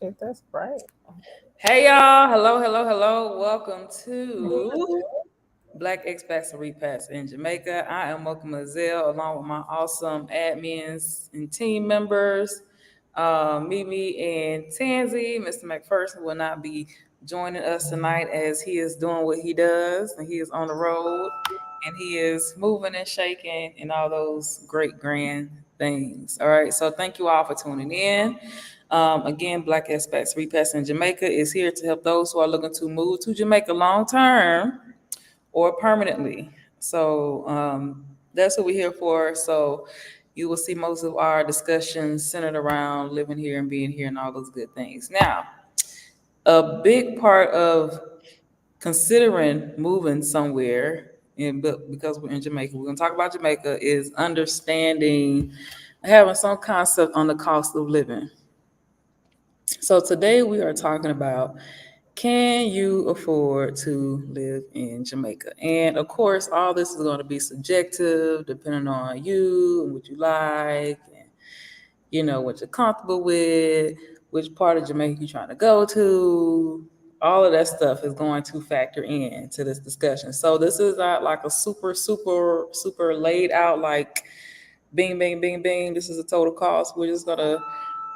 shit, that's great. Hey y'all, hello. Welcome to Black Expats and Repats in Jamaica. I am Mocha Mazel along with my awesome admins and team members. Mimi and Tansy. Mr. McPherson will not be joining us tonight as he is doing what he does and he is on the road and he is moving and shaking and all those great grand things. All right, so thank you all for tuning in. Again, Black Expats Repass in Jamaica is here to help those who are looking to move to Jamaica long term or permanently. So that's what we're here for. So you will see most of our discussions centered around living here and being here and all those good things. Now, a big part of considering moving somewhere, but because we're in Jamaica, we're gonna talk about Jamaica, is understanding, having some concept on the cost of living. So today we are talking about, can you afford to live in Jamaica? And of course, all this is going to be subjective, depending on you and what you like, and what you're comfortable with, which part of Jamaica you're trying to go to. All of that stuff is going to factor in to this discussion. So this is not like a super laid out like bing, bing, bing, bing. This is a total cost. We're just gonna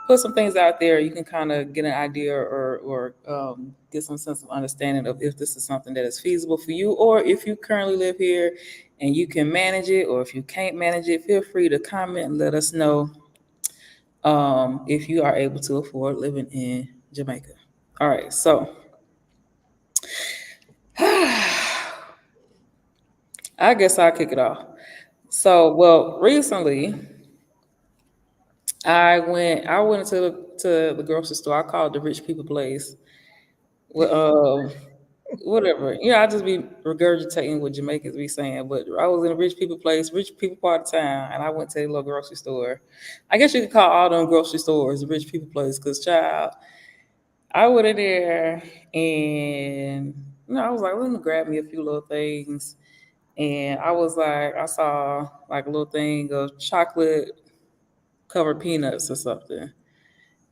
put some things out there. You can kind of get an idea or get some sense of understanding of if this is something that is feasible for you, or if you currently live here and you can manage it, or if you can't manage it. Feel free to comment and let us know if you are able to afford living in Jamaica. All right, so I guess I'll kick it off. So, well, recently I went to the grocery store. I call it the rich people place. Well, whatever. I just be regurgitating what Jamaicans be saying. But I was in a rich people place, rich people part of town, and I went to a little grocery store. I guess you could call all them grocery stores a rich people place, cause child, I went in there and I was like, let me grab me a few little things. And I was like, I saw like a little thing of chocolate covered peanuts or something.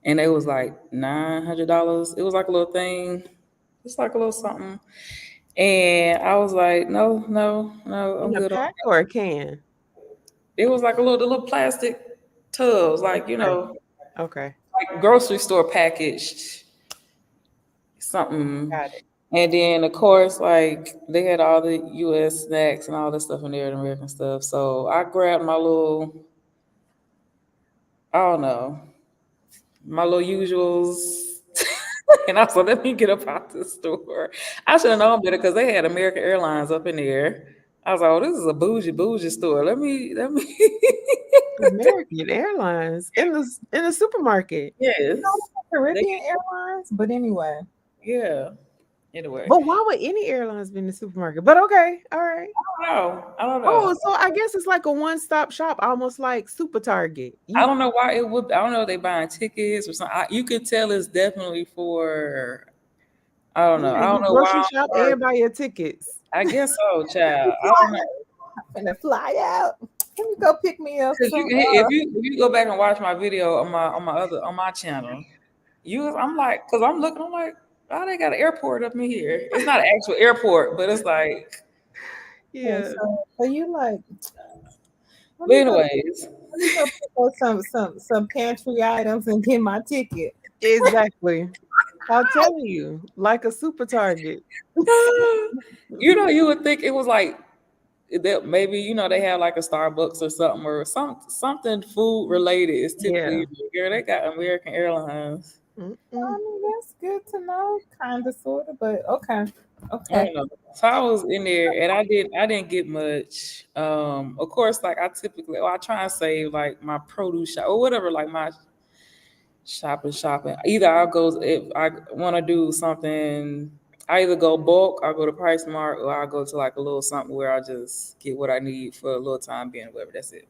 And it was like $900. It was like a little thing. It's like a little something. And I was like, no, I'm In a good on pack that. or a can? It was like the little plastic tubs, like, Okay. Okay. like grocery store packaged something. Got it. And then of course, like they had all the US snacks and all this stuff in there, the American stuff. So I grabbed my little, I don't know, my little usuals. And I was like, let me get up out the store. I should have known better because they had American Airlines up in there. I was like, oh, this is a bougie store. Let me. American Airlines in the supermarket. Yes. They, Caribbean Airlines, but anyway. yeah. Anyway, But why would any airlines be in the supermarket? But okay, all right. I don't know. I don't Oh, know. so I guess it's like a one-stop shop, almost like Super Target. I You don't know why it would. I don't know if they buying tickets or something. You could tell it's definitely for. I don't know. yeah, I don't you know grocery why. shop and buy your tickets. I guess so, child. I don't know. I'm finna fly out. Can you go pick me up Because some? if you go back and watch my video on my channel, I'm like, because I'm like, oh, they got an airport up in here. It's not an actual airport, but it's like. Yeah, So you like, let But me go anyways, let me go pick up some pantry items and get my ticket. exactly. I'll tell you, like a Super Target. you would think it was like that. Maybe they have like a Starbucks or something, or something food related is Yeah. typically. Girl, they got American Airlines. Mm-mm. I mean, that's good to know, kind of, sort of, but okay, I okay. don't know. So I was in there and I didn't get much. Of course, like I typically, I try and save like my produce shop or whatever, like my shopping. Either I'll go if I want to do something. I either go bulk, I go to Price Mart, or I go to like a little something where I just get what I need for a little time being, whatever. That's it.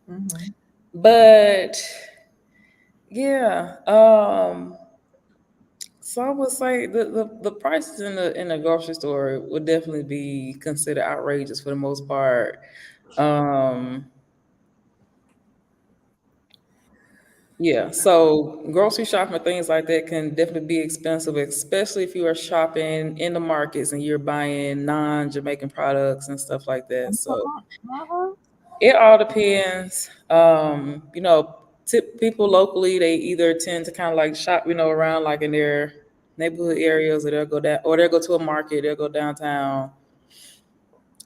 Hmm. But yeah, so I would say the prices in the grocery store would definitely be considered outrageous for the most part. Um, Yeah, so grocery shopping and things like that can definitely be expensive, especially if you are shopping in the markets and you're buying non-Jamaican products and stuff like that. So Uh-huh. it all depends. People locally, they either tend to kind of like shop, around like in their neighborhood areas, or they'll go down, or they'll go to a market, they'll go downtown,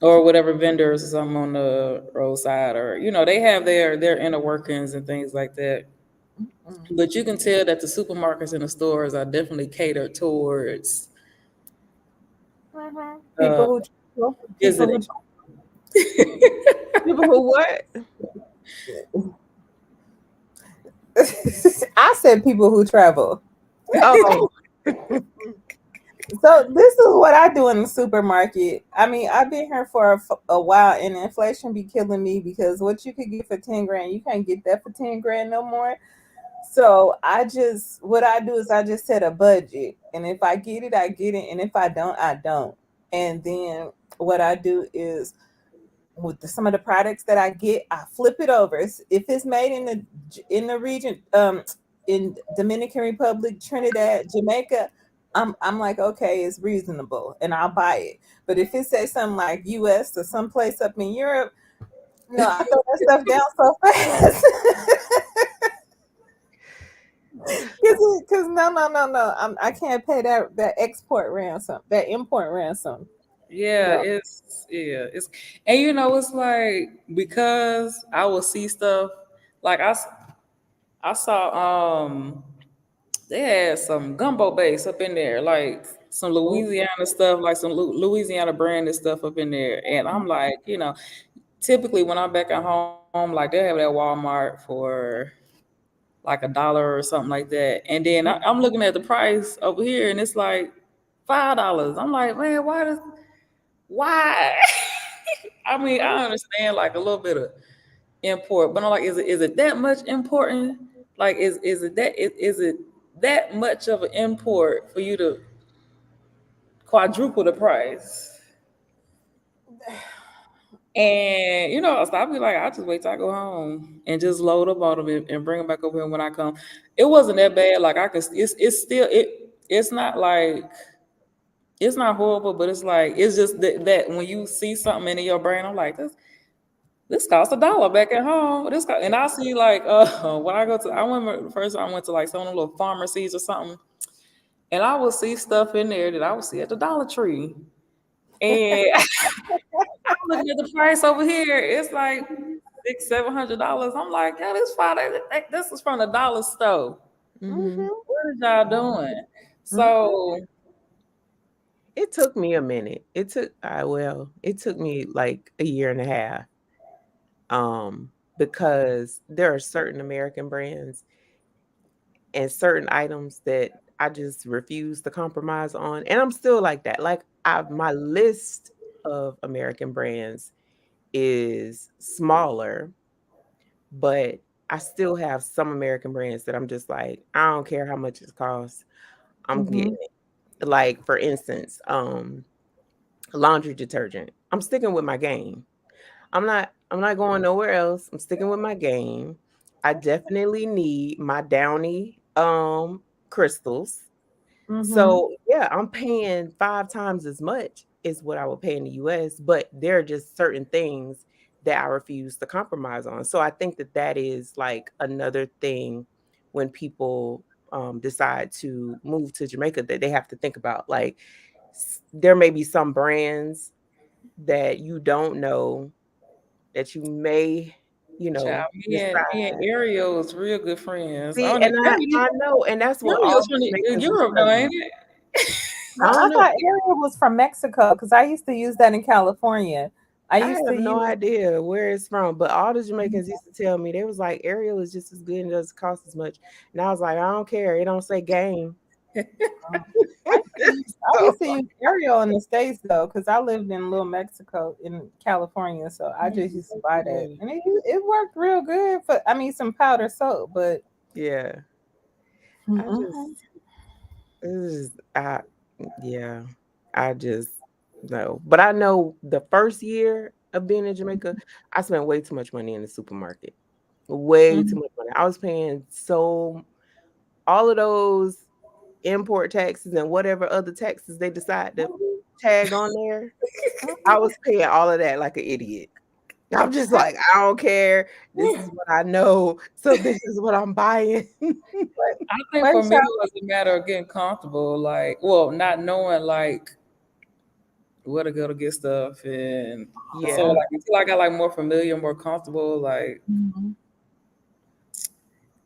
or whatever vendors or something on the roadside, or they have their inner workings and things like that. Mm. But you can tell that the supermarkets and the stores are definitely catered towards Mhm. uh, People who visiting. People who what? I said people who travel. Oh, So this is what I do in the supermarket. I mean, I've been here for a while, and inflation be killing me because what you could get for 10 grand, you can't get that for 10 grand no more. So what I do is I just set a budget, and if I get it, I get it, and if I don't, I don't. And then what I do is with some of the products that I get, I flip it over. If it's made in the region, in Dominican Republic, Trinidad, Jamaica, I'm like, okay, it's reasonable, and I'll buy it. But if it says something like U.S. or someplace up in Europe, no, I throw that stuff down so fast. Because no, I can't pay that export ransom, that import ransom. Yeah, No. it's and it's like because I will see stuff like I saw they had some gumbo base up in there, like some Louisiana stuff, like some Louisiana branded stuff up in there, and I'm like, typically when I'm back at home, like they have it at Walmart for like $1 or something like that. And then I'm looking at the price over here and it's like $5. I'm like, man, why? I mean, I understand like a little bit of import, but I'm like, is it that much important? Like, is it that much of an import for you to quadruple the price? And so I'll be like, I'll just wait till I go home and just load up on them and bring them back over here when I come. It wasn't that bad. Like I could, it's still it's not like it's not horrible, but it's like it's just that when you see something in your brain, I'm like this costs $1 back at home. And I see like when I remember the first time I went to like some of the little pharmacies or something, and I would see stuff in there that I would see at the Dollar Tree, and I'm looking at the price over here. It's like $600-$700. I'm like, yeah, this fine. This is from the dollar store. hmm Mhm. What is y'all doing? Mhm. So It took me a minute. It took me like a year and a half. Because there are certain American brands and certain items that I just refuse to compromise on. And I'm still like that. Like my list of American brands is smaller, but I still have some American brands that I'm just like, I don't care how much it costs. I'm getting Mhm. it. Like for instance, laundry detergent. I'm sticking with my game. I'm not going nowhere else. I'm sticking with my game. I definitely need my Downy crystals. Mhm. So yeah, I'm paying 5 times as much as what I would pay in the US, but there are just certain things that I refuse to compromise on. So I think that that is like another thing when people decide to move to Jamaica that they have to think about. Like there may be some brands that you don't know that you may, child, me and decide. Ariel was real good friends. I See, don't know. and I know, and that's what all Ariel's from Jamaicans is Europe though, telling me. ain't it? No, I don't I know. thought Ariel was from Mexico because I used to use that in California. I I used to have no use. idea where it's from, but all the Jamaicans used to tell me they was like Ariel is just as good and doesn't cost as much. And I was like, I don't care. It don't say game. I So used to use Ariel in the States though, because I lived in Little Mexico in California, so I just used to buy that, and it worked real good for. I mean, some powder soap, but yeah, I just Mhm. it's just yeah, I just no. But I know the first year of being in Jamaica, I spent way too much money in the supermarket. Way too Mhm. much money. I was paying so all of those import taxes and whatever other taxes they decide to Mhm. tag on there. I Mhm. was paying all of that like an idiot. I'm just like, I don't care. This is what I know. So this is what I'm buying. What I think what for me it y'all was a matter of getting comfortable, like, well, not knowing like where to go to get stuff, and so Yeah. like until I got like more familiar, more comfortable, like Mhm.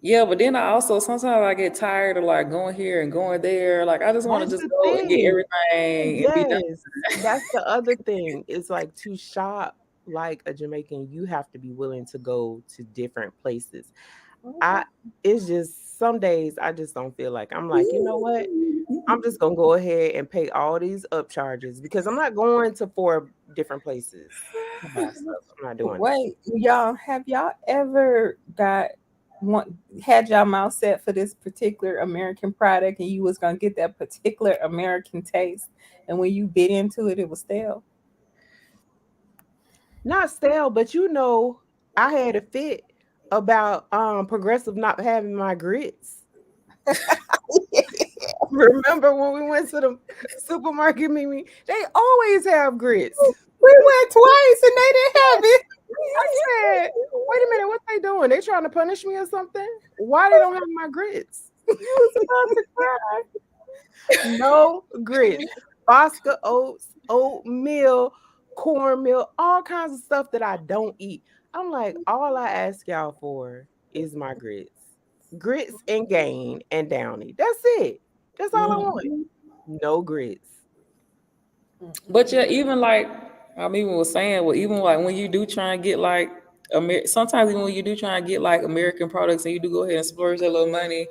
yeah. But then I also sometimes I get tired of like going here and going there. Like I just want to That's just the go and get thing. everything and be done. Yes. That's the other thing. It's like to shop like a Jamaican, you have to be willing to go to different places. I it's just some days I just don't feel like I'm like, you know what? I'm just gonna go ahead and pay all these upcharges because I'm not going to 4 different places to buy stuff. I'm not doing that. Wait, y'all, have y'all ever got one had y'all mouth set for this particular American product and you was gonna get that particular American taste, and when you bit into it, it was stale? Not stale, but I had a fit about Progressive not having my grits. Remember when we went to the supermarket, Mimi? They always have grits. We went twice and they didn't have it. I said, wait a minute, what they doing? They trying to punish me or something? Why they don't have my grits? I was about to cry. No grits. Bosca oats, oatmeal, cornmeal, all kinds of stuff that I don't eat. I'm like, all I ask y'all for is my grits. Grits and gain and downy. That's it. That's all I want. Mhm. No grits. But yeah, even like I mean, was saying, well, even like when you do try and get like sometimes even when you do try and get like American products and you do go ahead and splurge a little money,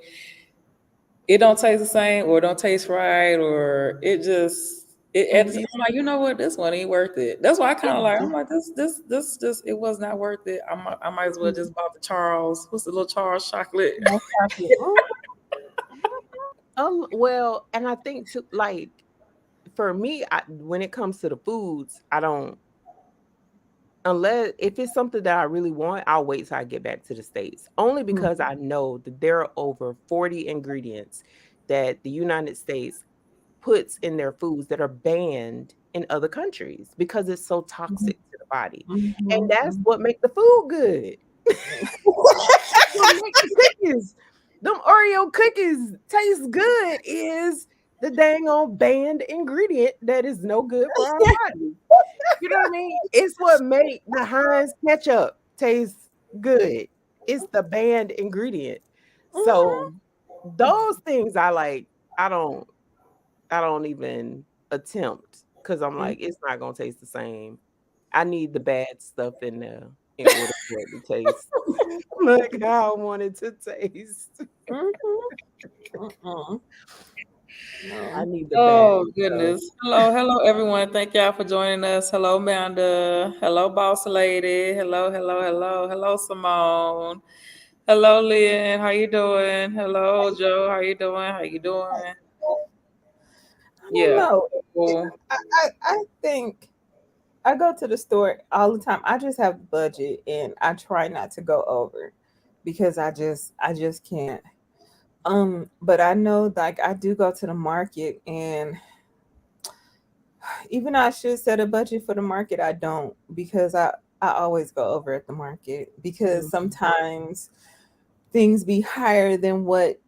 it don't taste the same or it don't taste right or it just it at the time Mhm. I'm like, you know what, this one ain't worth it. That's why I kind It of like I'm do- like this just it was not worth it. I might as well just bought the Charles. What's the little Charles chocolate? No chocolate. well, and I think too, like for me, when it comes to the foods, I don't unless if it's something that I really want, I'll wait till I get back to the States. Only Mhm. because I know that there are over 40 ingredients that the United States puts in their foods that are banned in other countries because it's so Mhm. toxic to the body. And Mhm. that's what make the food good. What make the cookies, them Oreo cookies taste good is the dang old banned ingredient that is no good for our body. You know what I mean? It's what make the Heinz ketchup taste good. It's the banned ingredient. So those things I like, I don't I don't even attempt because I'm Mhm. like, it's not gonna taste the same. I need the bad stuff in there in order for it to taste like how I want it to taste. Mhm. Mm-mm. I No. need the bad Oh stuff. goodness. Hello everyone. Thank y'all for joining us. Hello Amanda. Hello Boss Lady. Hello Simone. Hello Lynn. How you doing? Hello Joe. How you doing? How you doing? I don't Yeah. know. Cool. I think I go to the store all the time. I just have a budget and I try not to go over because I just can't. But I know like I do go to the market, and even though I should set a budget for the market, I don't because I always go over at the market because Mhm. sometimes things be higher than what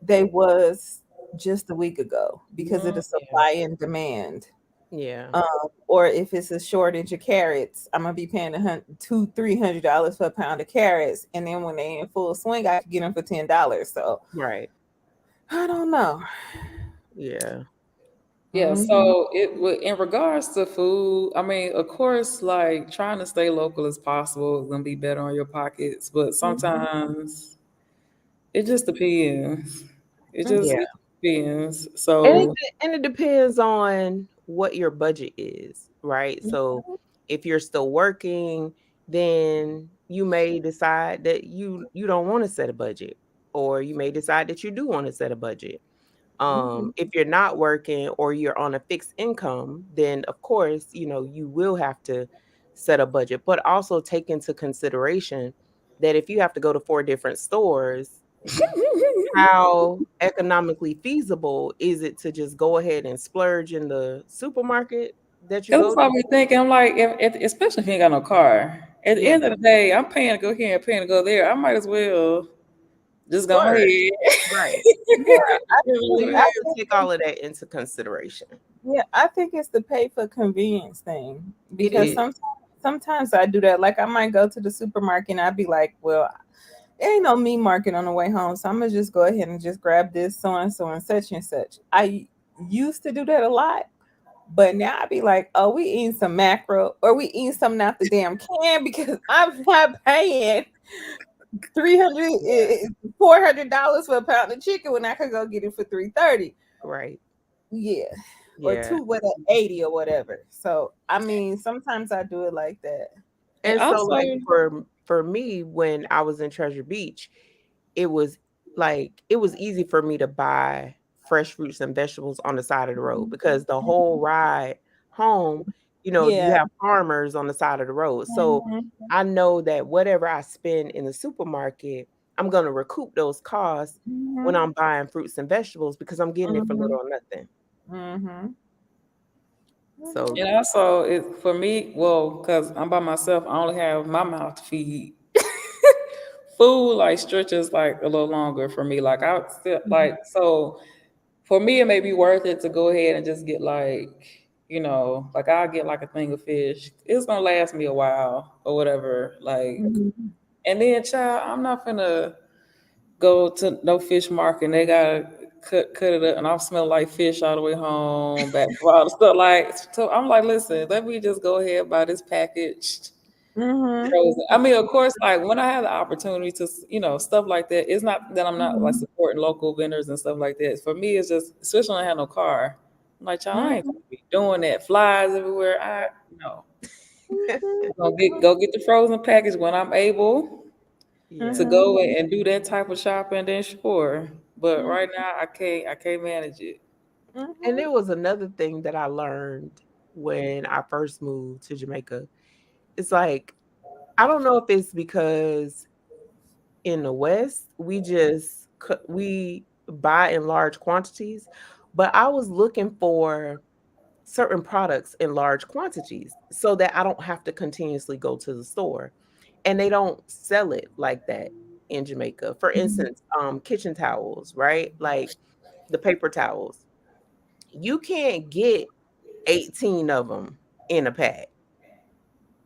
they was just a week ago because of the Yeah. supply and demand. Yeah. Or if it's a shortage of carrots, I'm gonna be paying $200-300 for a pound of carrots, and then when they in full swing, I can get them for $10. So Right. I don't know. Yeah. Yeah, Hmm. so in regards to food, I mean, of course, like trying to stay local as possible is gonna be better on your pockets, but sometimes it just depends. Yeah. It depends. And it So and it depends on what your budget is, right? So if you're still working, then you may decide that you don't want to set a budget, or you may decide that you do want to set a budget. Hmm. If you're not working or you're on a fixed income, then of course, you will have to set a budget, but also take into consideration that if you have to go to 4 different stores, how economically feasible is it to just go ahead and splurge in the supermarket that you Cause go that's to? what we thinking. I'm like, especially if you ain't got no car. At the Yeah, end of the day, I'm paying to go here and paying to go there. I might as well just go ahead. splurge. Right. Yeah, I So think you I have to think take all of that into consideration. yeah, I think it's the pay for convenience thing It because is. sometimes I do that. Like I might go to the supermarket and I'd be like, well, there ain't no meat market on the way home, so I'm gonna just go ahead and just grab this so and so and such and such. I used to do that a lot, but now I be like, oh, we eating some macro or we eating something out the damn can because I'm not paying 300 $400 for a pound of chicken when I could go get it for 330. Right. Yeah, or Yeah. two with an 80 or whatever. So I mean, sometimes I do it like that. And And so, also, like, for me, when I was in Treasure Beach, it was it was easy for me to buy fresh fruits and vegetables on the side of the road because the whole ride home, you Yeah. have farmers on the side of the road. So Mhm. I know that whatever I spend in the supermarket, I'm gonna recoup those costs when Mhm. I'm buying fruits and vegetables because I'm getting it for little Mhm. or nothing. Mhm. So and also, it for me, well, because I'm by myself, I only have my mouth to feed. Food like stretches like a little longer for me. Like I still Mhm. like so. For me, it may be worth it to go ahead and just get like I'll get like a thing of fish. It's gonna last me a while or whatever. Like, Mhm. and then, child, I'm not gonna go to no fish market. And they gotta cut it up, and I'm smelling like fish all the way home. Back all the stuff like so. I'm like, listen, let me just go ahead and buy this packaged Mhm. frozen. I mean, of course, like when I have the opportunity to, stuff like that, it's not that I'm not like Mhm. supporting local vendors and stuff like that. For me, it's just, especially when I have no car, I'm like, y'all, I ain't Mhm. gonna be doing that. Flies everywhere. No. Mhm. Go get the frozen package when I'm able to yeah. Mhm. go and do that type of shopping. Then sure, but Mhm. right now I can't manage it. And Mhm. there was another thing that I learned when I first moved to Jamaica. It's like, I don't know if it's because in the West, we buy in large quantities, but I was looking for certain products in large quantities so that I don't have to continuously go to the store. And they don't sell it like that in Jamaica. For Mhm. instance, kitchen towels, right? Like the paper towels. You can't get 18 of them in a pack.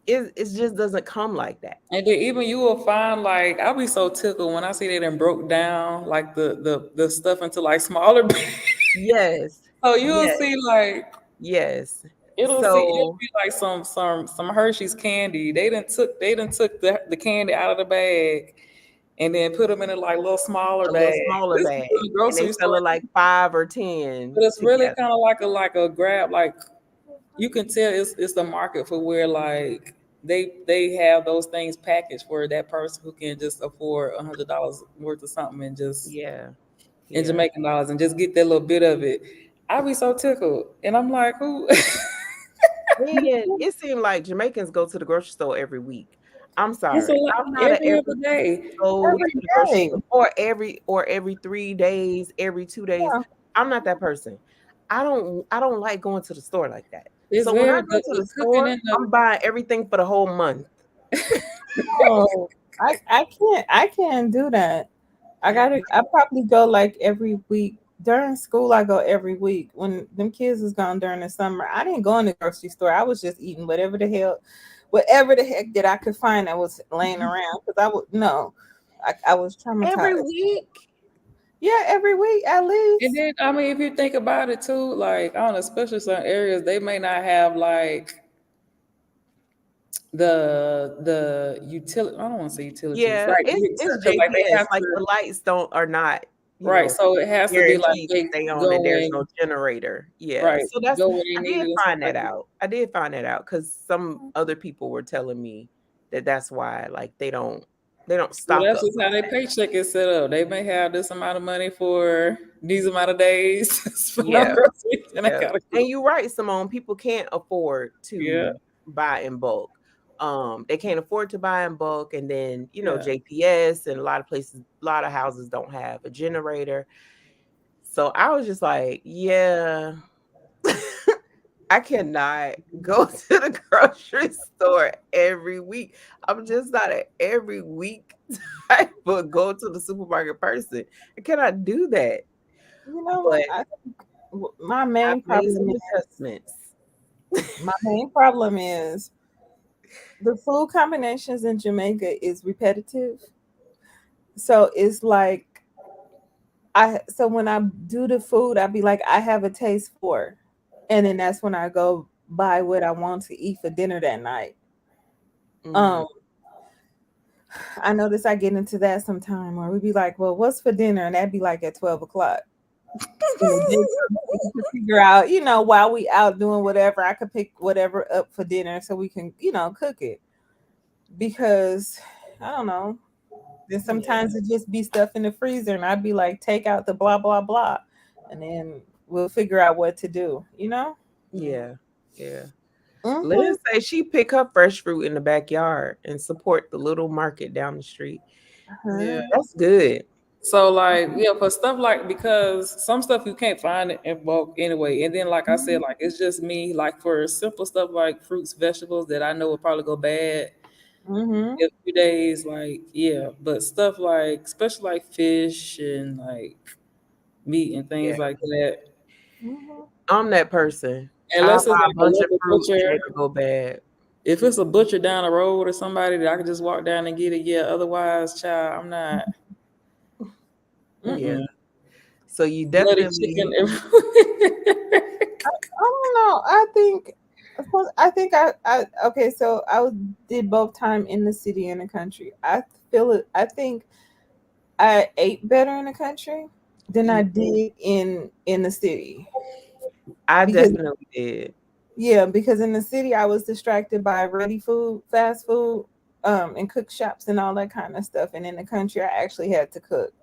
It just doesn't come like that. And then even you will find like I'll be so tickled when I see that and broke down like the stuff into like smaller. Yes. So you'll Yes. see like Yes. it'll So be like some Hershey's candy. They done took the candy out of the bag and then put them in a like little smaller a little bag. smaller This is bag, in the and they grocery sell store, it like 5 or but 10 it's really together. kind of like a grab. Like you can tell it's the market for where like they have those things packaged for that person who can just afford $100 worth of something and just Yeah. in Yeah. Jamaican dollars and just get that little bit of it. I'd be so tickled, and I'm like, who? And it seemed like Jamaicans go to the grocery store every week. I'm It's a sorry. lot I'm not a every other every week day. go to Every the grocery day. store or every 3 days, every 2 days. Yeah. I'm not that person. I don't like going to the store like that. It's So when I very go to the the cooking store, in the I'm buying everything for the whole month. Oh, I can't do that. I probably go like every week. During school I go every week. When them kids was gone during the summer, I didn't go in the grocery store. I was just eating whatever the heck that I could find that was laying around because I would no. I was Every traumatized. week? Yeah, every week at and least. then I mean if you think about it too, like I don't know, especially some areas they may not have like the utility. I don't want to say utilities, Yeah, right? it's Because like they JPS, have like, to, the lights are not, right. So it has to be like guaranteed to they stay on and go there's in, no generator. Yeah, right, so that's go where they I need did it and stuff find like that that. out. I did find that out because some other people were telling me that that's why, like, they don't Well, stock that's up just how like their that. paycheck is set up. They may have this amount of money for these amount of days spend on Yeah, groceries, and they yeah, gotta and you're right, Simone, people can't afford yeah. to buy in bulk. They can't afford to buy in bulk, and then Yeah. JPS and a lot of places, a lot of houses don't have a generator. So I was just like, yeah, I cannot go to the grocery store every week. I'm just not an every week type of go to the supermarket person. I cannot do that. You know But what? I think my I've main made problem some is adjustments. my main problem is the food combinations in Jamaica is repetitive. So it's like so when I do the food, I be like, I have a taste for, and then that's when I go buy what I want to eat for dinner that night. Mhm. Um, I notice I get into that sometime, or we be like, well, what's for dinner, and that'd be like at 12 o'clock. And the day comes, we need to figure out, while we out doing whatever, I could pick whatever up for dinner so we can, cook it. Because I don't know. Then Yeah. sometimes it just be stuff in the freezer, and I'd be like, take out the blah blah blah, and then we'll figure out what to do. Yeah. Yeah. Mhm. Liz say she pick up fresh fruit in the backyard and support the little market down the street. Yeah. Uh-huh. That's good. So like yeah, for stuff like because some stuff you can't find it in bulk anyway. And then like I said, like it's just me, like for simple stuff like fruits, vegetables that I know will probably go bad Mhm. in a few days, like yeah. But stuff like especially like fish and like meat and Yeah. things like that. Mhm. I'm that person. I'll Unless buy it's a like a bunch of local fruit and butcher. it'll go bad. If it's a butcher down the road or somebody that I can just walk down and get it, yeah. Otherwise, child, I'm not Yeah. mm-mm. So you Bloody chicken definitely everywhere. I don't know. I think, of course, I think okay. So did both time in the city and the country. I feel it. I think I ate better in the country than I did in the city. I Because definitely did. yeah, because in the city I was distracted by ready food, fast food, and cook shops and all that kind of stuff. And in the country I actually had to cook.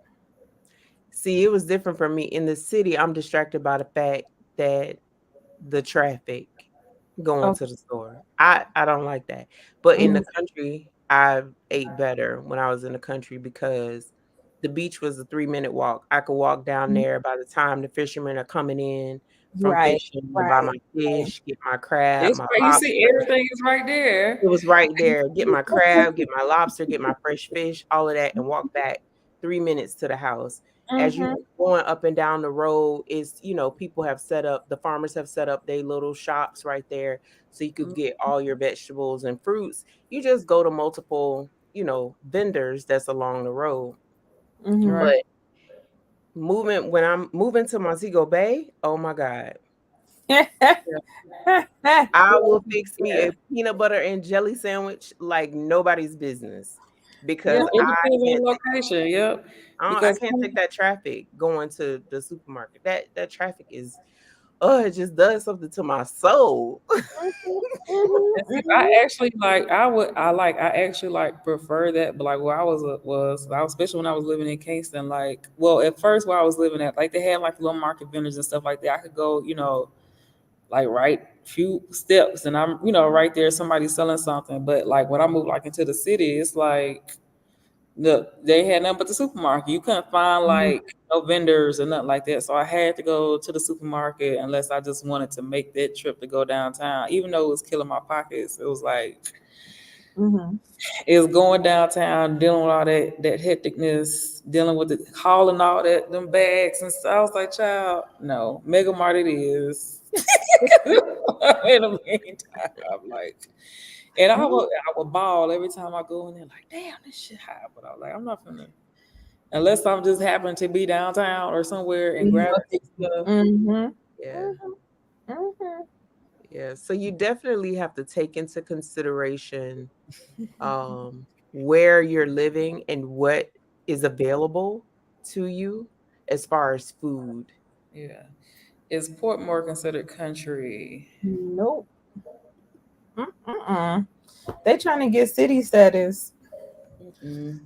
See, it was different for me. In the city, I'm distracted by the fact that the traffic going to Okay. the store. I don't like that. But in Mhm. the country, I ate better when I was in the country because the beach was a 3-minute walk. I could walk down there by the time the fishermen are coming in from Right, fishing to buy my right, right. fish, get my crab, It's my right. You see, lobster. everything is right It there. was right there. Get my crab, get my lobster, get my fresh fish, all of that, and walk back 3 minutes to the house. As you Mhm. keep going up and down the road, people have set up, the farmers have set up their little shops right there so you could get all your vegetables and fruits. You just go to multiple, vendors that's along the road. Mhm. Right. But when I'm moving to Montego Bay, oh my God. Yeah. I will fix me a peanut butter and jelly sandwich like nobody's business because It I depends on can't the take location. Yep. I Because can't take that traffic going to the supermarket. That traffic is it just does something to my soul. and see, I actually like I actually like prefer that, but like where I was especially when I was living in Kingston, like well at first where I was living at, like they had like little market vendors and stuff like that. I could go, like right few steps and I'm, right there somebody selling something. But like when I moved like into the city, it's like they had nothing but the supermarket. You couldn't find Mhm. like no vendors or nothing like that. So I had to go to the supermarket unless I just wanted to make that trip to go downtown. Even though it was killing my pockets, it was like Mhm. it was going downtown, dealing with all that hecticness, dealing with the hauling all that them bags and stuff. I was like, child, no, Mega Mart it is. In the meantime, I'm like, and I would ball every time I go in there, like, damn, this shit high. But I was like, I'm not finna, unless I'm just happen to be downtown or somewhere and Mhm. grabbing some stuff. Mhm. Yeah. Mhm. Mhm. Yeah. So you definitely have to take into consideration where you're living and what is available to you as far as food. Yeah. Is Portmore considered country? Nope. Mm-mm. They trying to get city status. Mm-mm.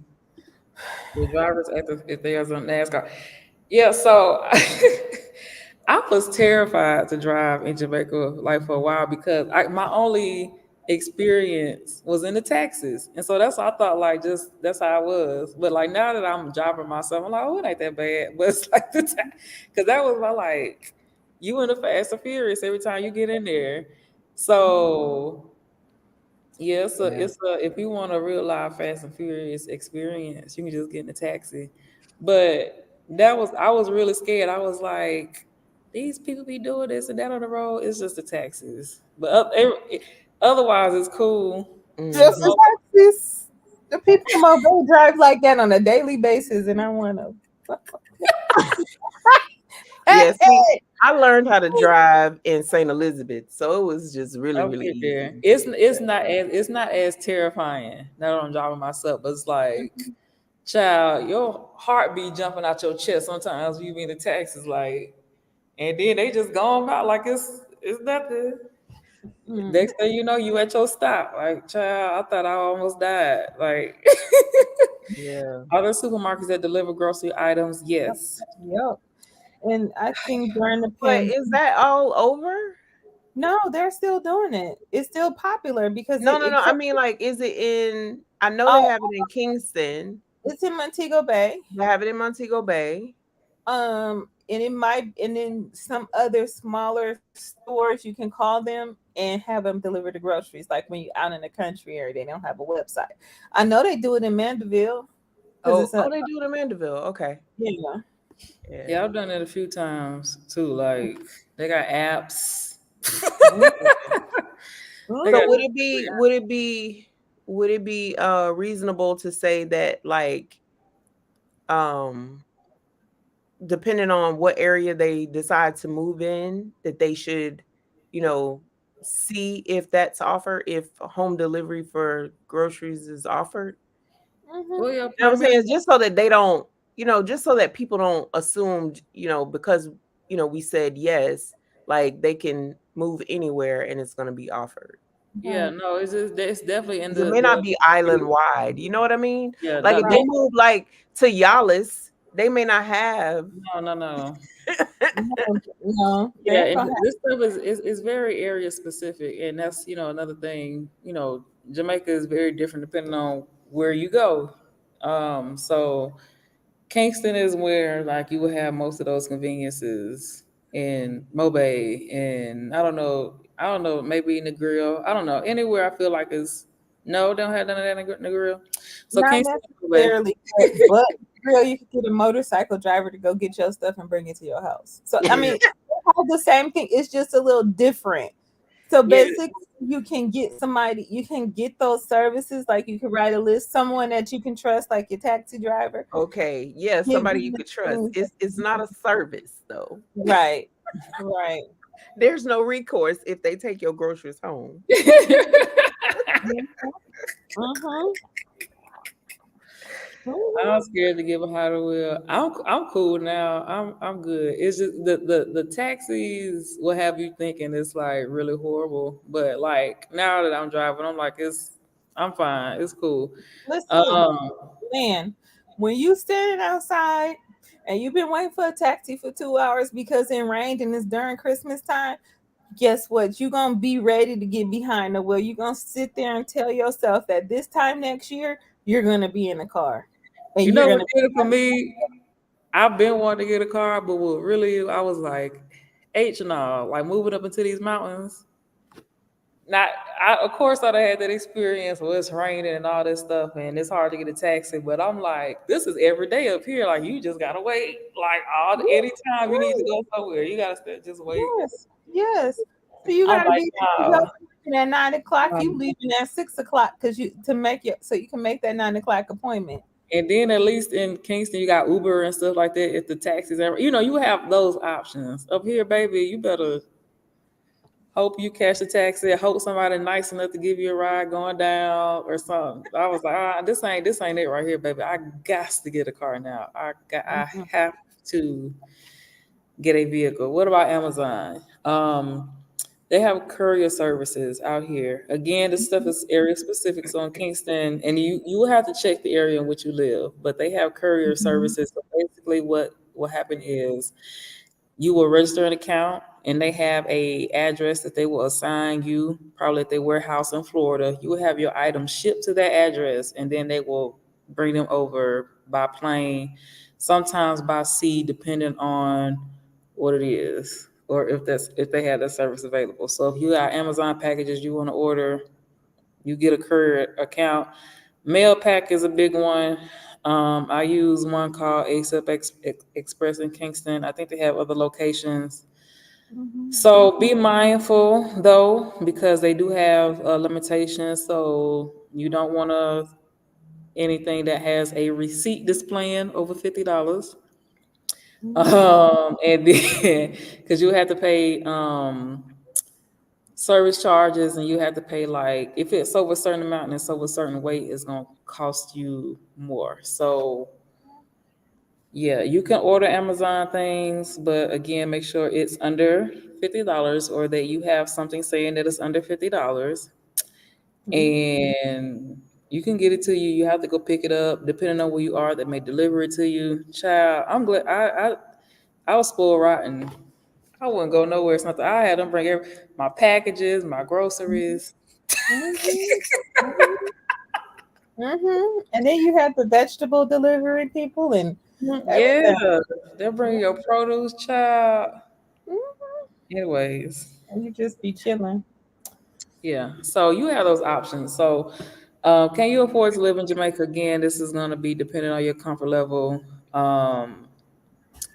The drivers at if there's a NASCAR. Yeah, so I was terrified to drive in Jamaica like for a while because my only experience was in the taxes. And so that's what I thought, like, just that's how I was. But like now that I'm driving myself, I'm like, oh, it ain't that bad. But it's like the because that was my like, you in the Fast and Furious every time you get in there. So yeah, Yeah. it's a if you want a real live Fast and Furious experience, you can just get in a taxi. But that was I was really scared. I was like, these people be doing this and that on the road. It's just the taxes. But otherwise, it's cool. Just the Mhm. taxis. The people in Montego drive like that on a daily basis, and I want to. Yeah, see, I learned how to drive in St. Elizabeth, so it was just really, Up really here, easy. it's not as terrifying. Now that I'm driving myself, but it's like, child, your heart be jumping out your chest sometimes when you be in the taxis, like, and then they just going by like it's nothing. Mm, Next thing you know, you at your stop. Like, child, I thought I almost died. Like, Yeah. other supermarkets that deliver grocery items, yes. yep. And I think during the But pandemic, is that all over? no, they're still doing it. It's still popular because No, no, no. it I mean, like, is it in I know they oh, have it in Kingston. it's in Montego Bay. They have it in Montego Bay. And it might, and then some other smaller stores you can call them and have them deliver the groceries. Like when you out in the country area, they don't have a website. I know they do it in Mandeville because Oh, it's a oh, they do it in Mandeville. Okay. yeah. Yeah. Yeah, I've done it a few times too. Like, they got apps. They So got Mhm. would it be reasonable to say that like um depending on what area they decide to move in, that they should, you know, see if that's offered, if home delivery for groceries is offered? Mhm. well, yeah, You know what I'm primarily. saying? Just so that they don't, just so that people don't assume, because, we said yes, like they can move anywhere and it's going to be offered. Yeah, Right. no, it's definitely in 'Cause it may not be island the wide. You know what I mean? yeah, Like if they they Right. move like to Yalis, they may not have. no. No, no, they Yeah, ain't and gonna this stuff is very area specific, and that's another thing. Jamaica is very different depending on where you go. So Kingston is where like you will have most of those conveniences in Mobay, and I don't know, maybe in the grill. I don't know anywhere. I feel like is no, they don't have none of that in the grill. So not Kingston, Mobay. necessarily, but girl, you could get a motorcycle driver to go get your stuff and bring it to your house. So I mean, it's all the same thing. It's just a little different. So Yeah, basically, you can get somebody, you can get those services. Like you can write a list, someone that you can trust, like your taxi driver. Okay, yeah, Give somebody you you the could trust. things. It's not a service though. Right, right. There's no recourse if they take your groceries home. Mm-hmm. I'm Mm-hmm. scared to give a Hot Wheel. I'm cool now. I'm good. It's just the taxis will have you thinking it's like really horrible, but like now that I'm driving, I'm like I'm fine. It's cool. Listen, Um, man, when you standing outside and you've been waiting for a taxi for 2 hours because it rained and it's during Christmas time, guess what? You're gonna be ready to get behind the wheel. You're gonna sit there and tell yourself that this time next year you're gonna be in the car. And you you're know what gonna did it for me? I've been wanting to get a car, but what really I was like H and all, like moving up into these mountains. Not, of course, I done had that experience where it's raining and all this stuff, and it's hard to get a taxi. But I'm like, this is every day up here. Like, you just gotta wait. Like, anytime you need to right. go somewhere, you gotta just wait. Yes, yes. So you I'm gotta like, be wow. at 9 o'clock. You Um, leaving at 6 o'clock because you to make it so you can make that 9 o'clock appointment. and then at least in Kingston, you got Uber and stuff like that. If the taxis ever, you have those options. Up here, baby, you better hope you catch a taxi. Hope somebody nice enough to give you a ride going down or something. I was like, this ain't it right here, baby. I got to get a car now. I Mhm. have to get a vehicle. What about Amazon? They have courier services out here. Again, this stuff is area specific. So in Kingston, and you will have to check the area in which you live, but they have courier Mhm. services. So basically, what will happen is you will register an account. and they have a address that they will assign you, probably at their warehouse in Florida. You will have your items shipped to that address, and then they will bring them over by plane, sometimes by sea, depending on what it is, or if they have that service available. So if you got Amazon packages you want to order, you get a Courier account. Mail pack is a big one. I use one called Express in Kingston. I think they have other locations. Mhm. So be mindful though, because they do have limitations. So you don't want to anything that has a receipt displaying over $50. Mhm. And then because you have to pay service charges, and you have to pay, like, if it's over a certain amount and it's over a certain weight, it's gonna cost you more. So yeah, you can order Amazon things, but again, make sure it's under $50, or that you have something saying that it's under $50, Mhm. and you can get it to you. You have to go pick it up. Depending on where you are, they may deliver it to you. Child, I'm glad I was spoiled rotten. I wouldn't go nowhere. It's nothing. I had them bring my packages, my Mhm. groceries. Mhm. Mhm. And then you have the vegetable delivery people and Yeah, everything. they'll bring your produce, child. Mhm. Anyways, And you just be chilling. yeah. So you have those options. So, can you afford to live in Jamaica? Again, this is going to be dependent on your comfort level. Um,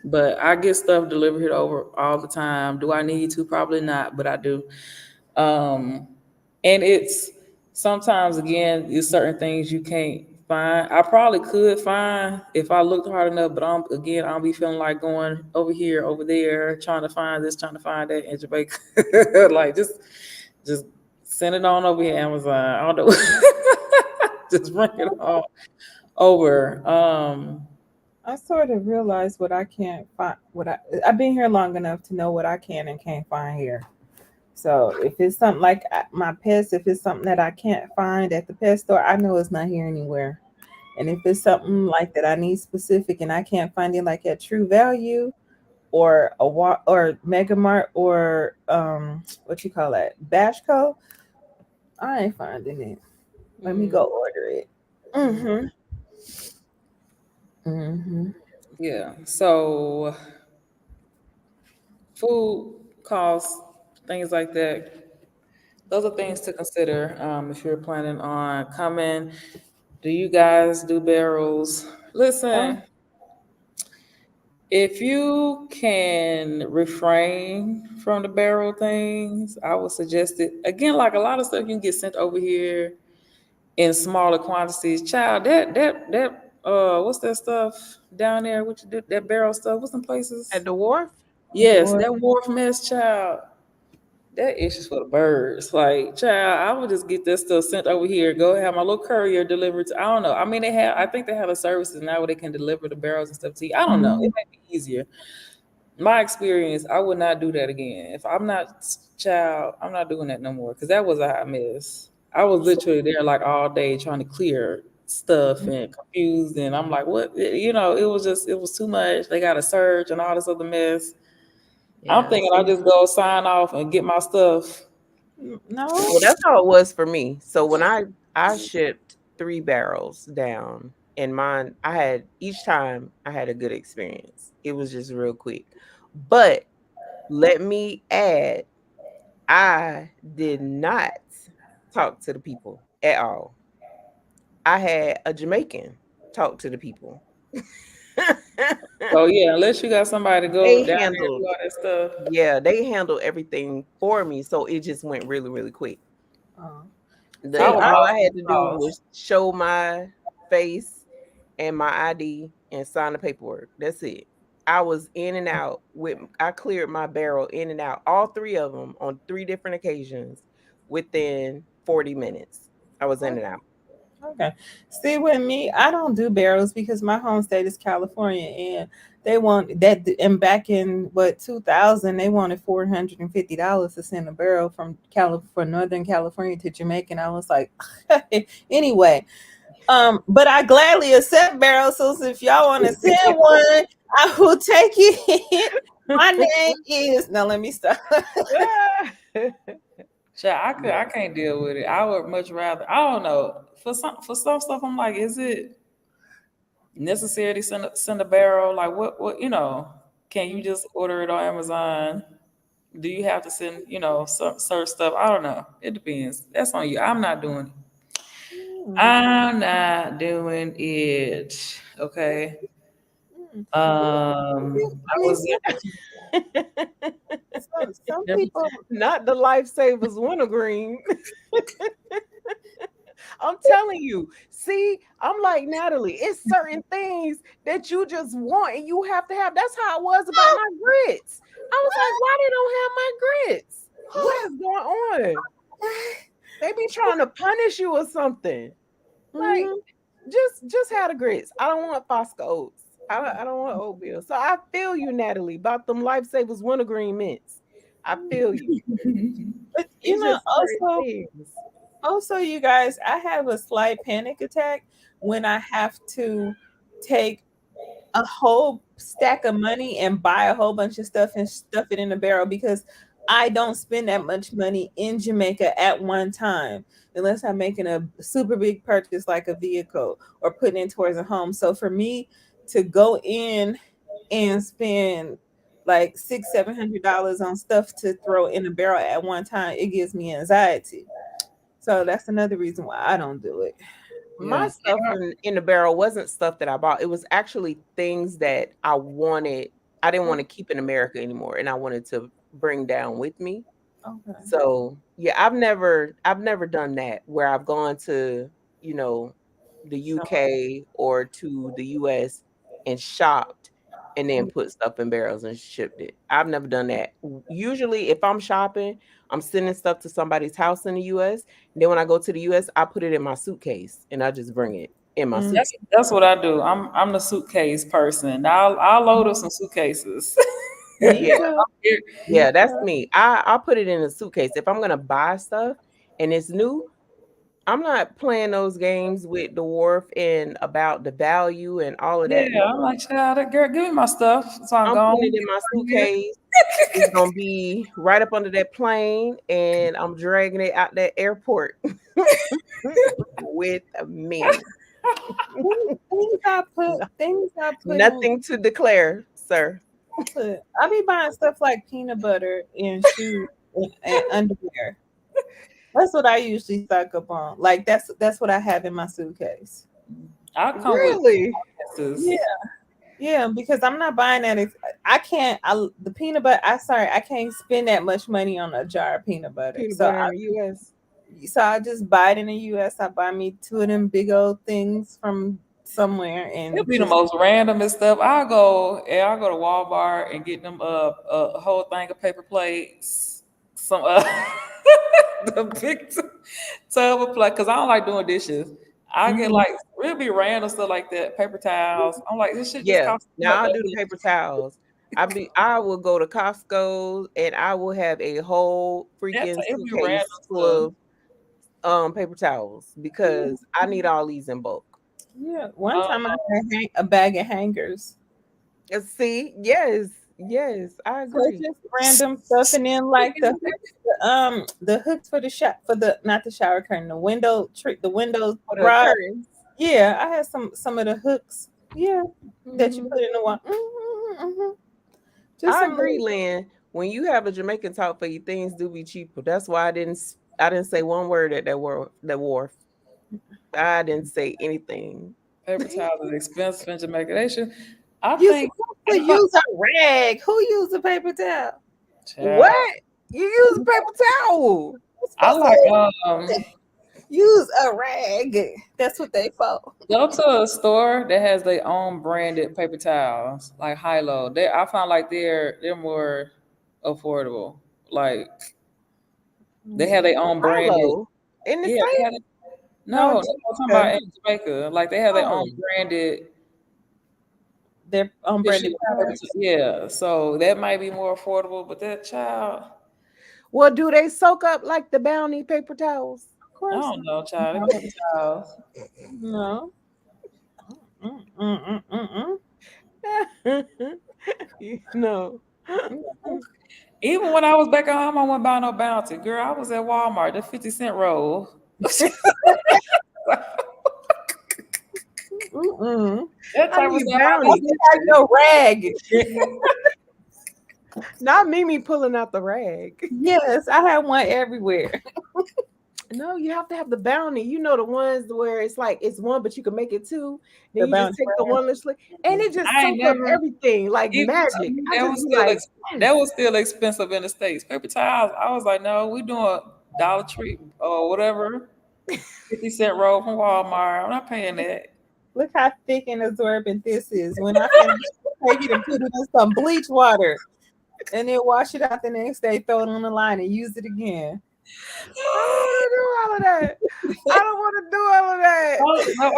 but I get stuff delivered here over all the time. Do I need to? Probably not, but I do. Um, and it's sometimes, again, there's certain things you can't find. I probably could find if I looked hard enough, but I'll be feeling like going over here, over there, trying to find this, trying to find that in Jamaica. Like, just send it on over here, Amazon. I don't know. Just bring it on over. I sort of realize what I can't find. I've been here long enough to know what I can and can't find here. So if it's something like my pets, if it's something that I can't find at the pet store, I know it's not here anywhere. And if it's something like that I need specific and I can't find it like at True Value or or Mega Mart or what you call that Bashco, I ain't finding it. Let me mm, go order it. Mhm. Mhm. yeah. So food costs, things like that. Those are things to consider if you're planning on coming. Do you guys do barrels? Oh, Listen, if you can refrain from the barrel things, I would suggest it. Again, like a lot of stuff you can get sent over here in smaller quantities. Child, what's that stuff down there? What you do? That barrel stuff? What's some At places? the wharf? Yes, Lord. that wharf mess, child. That is just for the birds. Like, child, I would just get this stuff sent over here. Go have my little courier delivered to. I don't know. I mean, I think they have a services now where they can deliver the barrels and stuff to you. I don't know. It Mhm. might be easier. My experience, I would not do that again. If I'm not, child, I'm not doing that no more. Because that was a hot mess. I was literally there like all day trying to clear stuff and confused. And I'm like, what? It was too much. They got a surge and all this other mess. I'm Yeah, thinking I see. just go sign off and get my stuff. No. Well, that's how it was for me. So when I shipped 3 barrels down, and mine I had each time I had a good experience. It was just real quick. But let me add, I did not talk to the people at all. I had a Jamaican talk to the people. So yeah, unless you got somebody to go They down there and handled do all that stuff. Yeah, they handled everything for me, so it just went really, really quick. Oh. I See, The was I All I lost in had the to do sauce. was show my face and my ID and sign the paperwork. That's it. I was in and out I cleared my barrel in and out, all 3 of them on 3 different occasions within 40 minutes. I was in and out. okay. See, with me, I don't do barrels because my home state is California, and they want that. And back in what 2000, they wanted $450 to send a barrel from Northern California to Jamaica, and I was like, anyway. But I gladly accept barrels. So if y'all want to send one, I will take it. My name is now. Let me stop. Child, Yeah. I can't deal with it. I would much rather. I don't know. For some stuff, I'm like, is it necessary to send a barrel? Like, what? Can you just order it on Amazon? Do you have to send, some certain stuff? I don't know. It depends. That's on you. I'm not doing it. Mm, I'm not doing it. Okay. mm. Well, I I mean, was some, some people. Not the lifesavers wintergreen. I'm telling you. See, I'm like Natalie. It's certain things that you just want and you have to have. That's how it was about my grits. I was like, why they don't have my grits? What is going on? They be trying to punish you or something. Like, Mhm. just have the grits. I don't want Fosca oats. I don't want oatmeal. So I feel you, Natalie, about them lifesavers wintergreen mints. I feel you. But It's just certain also, things. you guys, I have a slight panic attack when I have to take a whole stack of money and buy a whole bunch of stuff and stuff it in a barrel because I don't spend that much money in Jamaica at one time unless I'm making a super big purchase like a vehicle or putting it towards a home. So for me to go in and spend like $600-700 on stuff to throw in a barrel at one time, it gives me anxiety. So that's another reason why I don't do it. My yeah. stuff in the barrel wasn't stuff that I bought. It was actually things that I wanted. I didn't want to keep in America anymore, and I wanted to bring down with me. Okay. So yeah, I've never done that where I've gone to, you know, the So UK or to the US and shopped and then put stuff in barrels and shipped it. I've never done that. Usually if I'm shopping, I'm sending stuff to somebody's house in the US. And then when I go to the US, I put it in my suitcase and I just bring it in my mm, suitcase. That's what I do. I'm the suitcase person. I'll load up some suitcases. me Yeah. too. Me Yeah, that's too. me. I'll put it in a suitcase. If I'm gonna buy stuff and it's new, I'm not playing those games with the wharf and about the value and all of that. Yeah, No, I'm like, child, girl, give me my stuff so I can I'm go putting on. it in my Here. suitcase. It's gonna be right up under that plane, and I'm dragging it out that airport with me. No, Things I put in. nothing to declare, sir. I be buying stuff like peanut butter and shoes and underwear. That's what I usually stock up on. Like that's what I have in my suitcase. I'll come with Really? Yeah, this. yeah, because I'm not buying that. I can't. The peanut butter. I can't spend that much money on a jar of peanut butter. Peanut butter in the US. So I just buy it in the U.S. I buy me two of them big old things from somewhere It'll and be the just most randomest stuff. I'll go to Walmart and get them a whole thing of paper plates, some the big tub of plate because I don't like doing dishes. I get Mhm. like really random stuff like that, paper towels. I'm like, this shit just Yeah. costs too much. Now I'll do the paper towels. I will go to Costco and I will have a whole freaking It'll be random suitcase full stuff. of paper towels Yeah, because I need all these in bulk. yeah. One Uh, time I had a bag of hangers. See, yes, yes, I So it's agree. just random stuff, and then like the hooks for the shot for the not the shower curtain, the window trick, the window For the rod. curtains. Yeah, I had some of the hooks. Yeah, that you Mhm. put in the wall. Hmm. Just I some agree, little. Lynn. When you have a Jamaican talk for you, things do be cheaper. That's why I didn't say one word at that wharf. I didn't say anything. paper towels is expensive in Jamaica. I You think supposed to if I, use a rag. Who use a paper towel? child, What? You use a paper towel. You're I supposed like to use a rag. That's what they for. go to a store that has their own branded paper towels, like Hilo. I found like they're more affordable. Like they have their own branded. Hello. In the Yeah, they have. States? No, No, I'm talking about Jamaica. in Jamaica. Like they have their own Oh. branded They're on branded tissue paper. towels. Yeah, so that might be more affordable. But that child, Well, do they soak up like the Bounty paper towels? Of I course don't know, child. Them not. paper towels. No. Mm, mm, mm, mm, mm. You know. Even when I was back at home, I wasn't buying no Bounty. Girl, I was at Walmart, the 50-cent roll. That I type of need stuff I Bounty. be Like getting. no rag. Not Mimi pulling out the rag. Yes, I have one everywhere. No, you have to have the Bounty. You know the ones where it's like it's one, but you can make it two. Then The you just bounty take the one little slick, and it just I ain't soak up never. everything like Even to magic. me, I just be like, that yes. was still expensive in the States. Paper towels, I was like, no, we doing Dollar Tree or whatever, 50-cent roll from Walmart. I'm not paying that. Look how thick and absorbent this is. When I finish, take it and put it in some bleach water, and then wash it out the next day. Throw it on the line and use it again. I don't want to do all of that. I don't want to do all of that. Oh, no,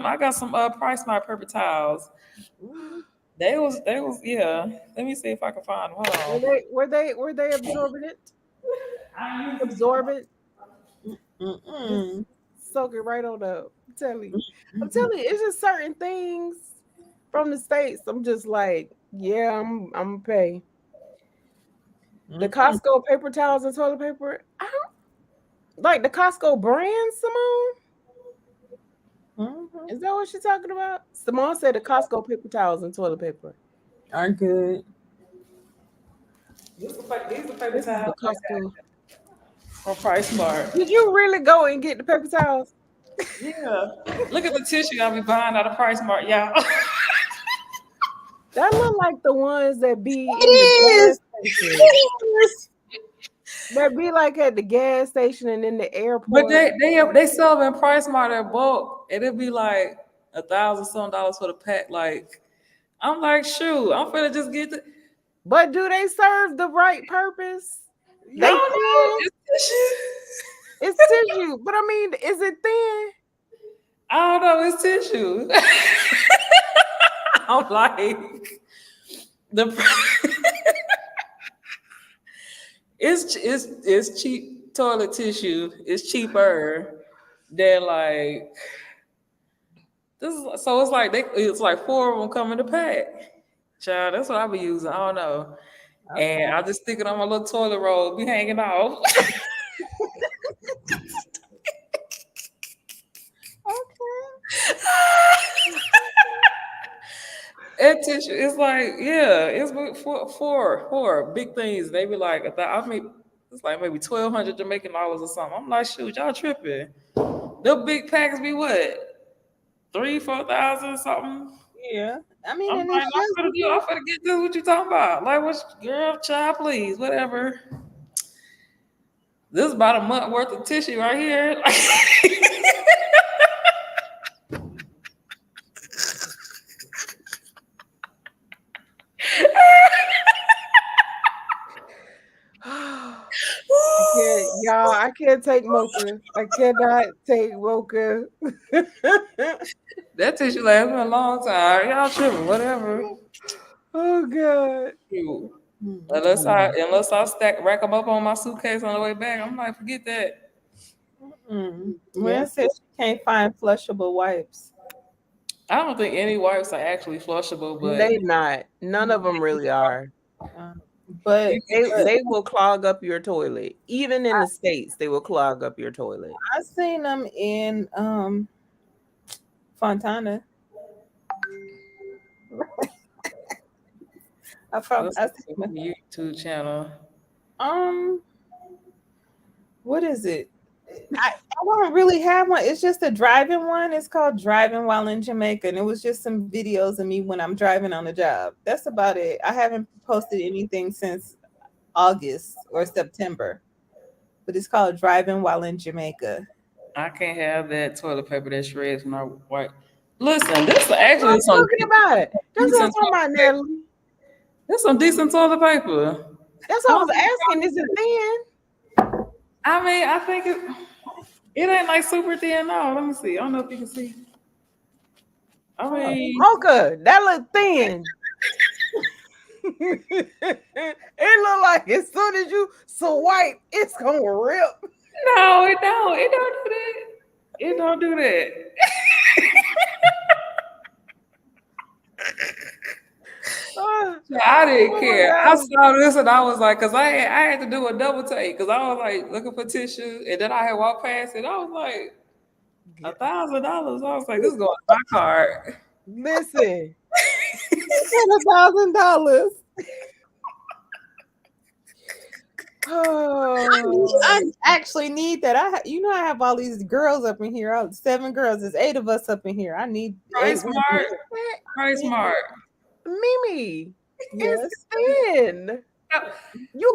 I got some Price Smart paper towels. Yeah. Let me see if I can find them. Hold Were on. they absorbent? Absorbent. Just Mm-mm. soak it right on up. I'm telling you, it's just certain things from the States. I'm just like, yeah, I'm gonna pay. The Mm-mm. Costco paper towels and toilet paper. I don't like the Costco brand, Simone. Mhm. Is that what you're talking about? Simone said the Costco paper towels and toilet paper. Are good. These are paper This is the towels I got Costco. from Price Smart. Did you really go and get the paper towels? Yeah. Look at the tissue I be buying out of Price Smart, y'all. That look like the ones that be in the It gas is. station. It is. That be like at the gas station and in the But airport. they sell them in Price Smart at bulk. It'll be like $1,000 for the pack. Like I'm like, shoot, I'm finna just get the But do they serve the right purpose? y'all They know thin. it's tissue. It's tissue, but I mean, is it thin? I don't know, it's tissue. I'm like the it's cheap toilet tissue. It's cheaper than like so it's like it's like four of them come in the pack. Child, that's what I be using. I don't know. And I just stick it on my little toilet roll, be hanging off. And tissue, it's like, yeah, it's four big things. They be like, I mean, it's like maybe $1,200 or something. I'm like, shoot, y'all tripping. The big packs be what? 3,000, 4,000 something. Yeah. I mean, I'm and like, it's just I'm finna get this. What you talking about? Like, what's girl, child, please, whatever. This is about a month worth of tissue right here. I can't, y'all. I can't take mocha. I cannot take mocha. That tissue lasts me a long time. Y'all tripping, whatever. Oh God. Shoot. mm, Unless I rack them up on my suitcase on the way back, I'm like, forget that. Yeah, When says she can't find flushable wipes. I don't think any wipes are actually flushable, but they not. None of them really are. Uh, but They will clog up your toilet. Even in the States, they will clog up your toilet. I seen them in Fontana. let's I see seen them. the YouTube channel. Um, what is it? I don't really have one. It's just a driving one. It's called Driving While in Jamaica. And it was just some videos of me when I'm driving on the job. That's about it. I haven't posted anything since August or September. But it's called Driving While in Jamaica. I can't have that toilet paper that shreds when I wipe. Listen, this is That's what actually I'm talking about. That's what I'm decent talking toilet about, paper. Natalie. That's some decent toilet paper. That's I what I don't was think asking. Is it thin? I mean, I think it ain't like super thin. No, let me see. I don't know if you can see. I mean, Mocha, that look thin. It look like as soon as you swipe, it's gonna rip. no, it don't. It don't do that. It don't do that. Oh, I didn't oh my care. I God. saw this and I was like, because I had to do a double take because I was like looking for tissue and then I had walked past it. I was like, $1,000. I was like, this is going to my card. Listen. $1,000. I Oh, actually need that. I have all these girls up in here. 7 girls. There's 8 of us up in here. I need Price 8 women. smart. Price smart. Mimi, it's Yes. thin. This is You're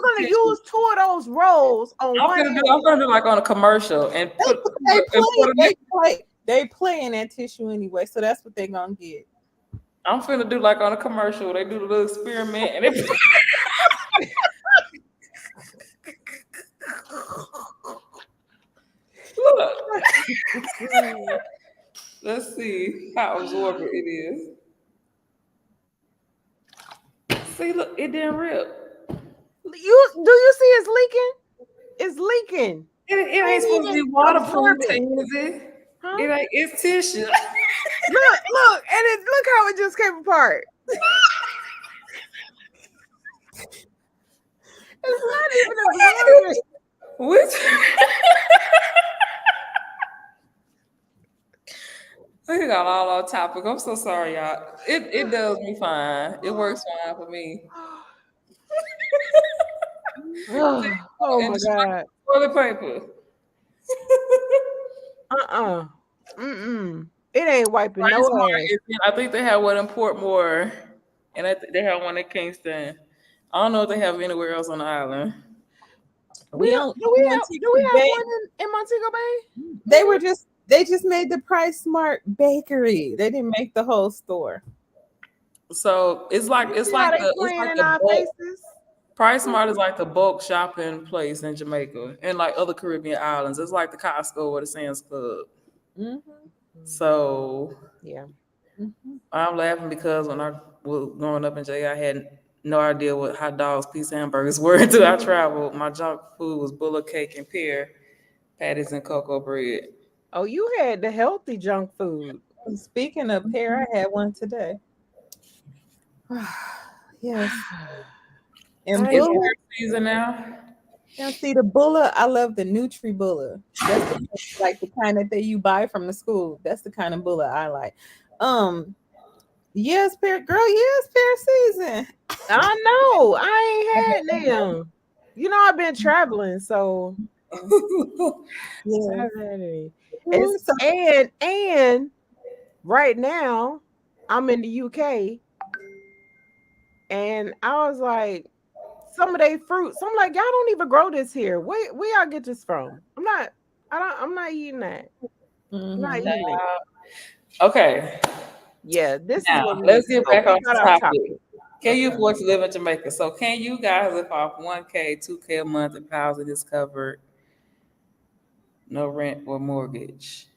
gonna use 2 of those rolls on one I'm hand. gonna do like on a commercial and put They and put play. them. They play in that tissue anyway, so that's what they're gonna get. I'm finna do like on a commercial. They do the little experiment and they look. Let's see how absorbent it is. See, look, it didn't rip. Do you see it's leaking? It's leaking. It ain't supposed to be waterproof, Tansy. It ain't. It's tissue. Look, and look how it just came apart. It's not even absorbing. Which? We got all on topic. I'm so sorry, y'all. It does me fine. It works fine for me. Oh my God. Toilet paper. It ain't wiping no ass. I think they have one in Portmore, and they have one in Kingston. I don't know if they have anywhere else on the island. Do we have one in Montego Bay? They just made the Price Smart bakery. They didn't make the whole store. So it's like in our bulk. faces. Price Smart is like the bulk shopping place in Jamaica and like other Caribbean islands. It's like the Costco or the Sam's Club. Mm-hmm. So yeah, I'm laughing because when I was growing up in JA, I had no idea what hot dogs, pizza, hamburgers were until I traveled. My junk food was bullet cake and pear patties and cocoa bread. Oh, you had the healthy junk food. Speaking of pear, I had one today. Yes. And bulla, season now. now see the bulla, I love the Nutri Bulla. That's like the kind that you buy from the school. That's the kind of bulla I like. Yes, pear girl, yes, pear season. I know. I ain't had them. You know, I've been traveling, so Yeah. And right now I'm in the UK, and I was like, some of they fruits. I'm like, y'all don't even grow this here. Where y'all get this from? I'm not eating that. I'm not eating it. Okay. Yeah, this now, is what we let's get back on topic. topic. Can you afford to live in Jamaica? So can you guys live off $1K, $2K a month if housing is covered? No rent or mortgage.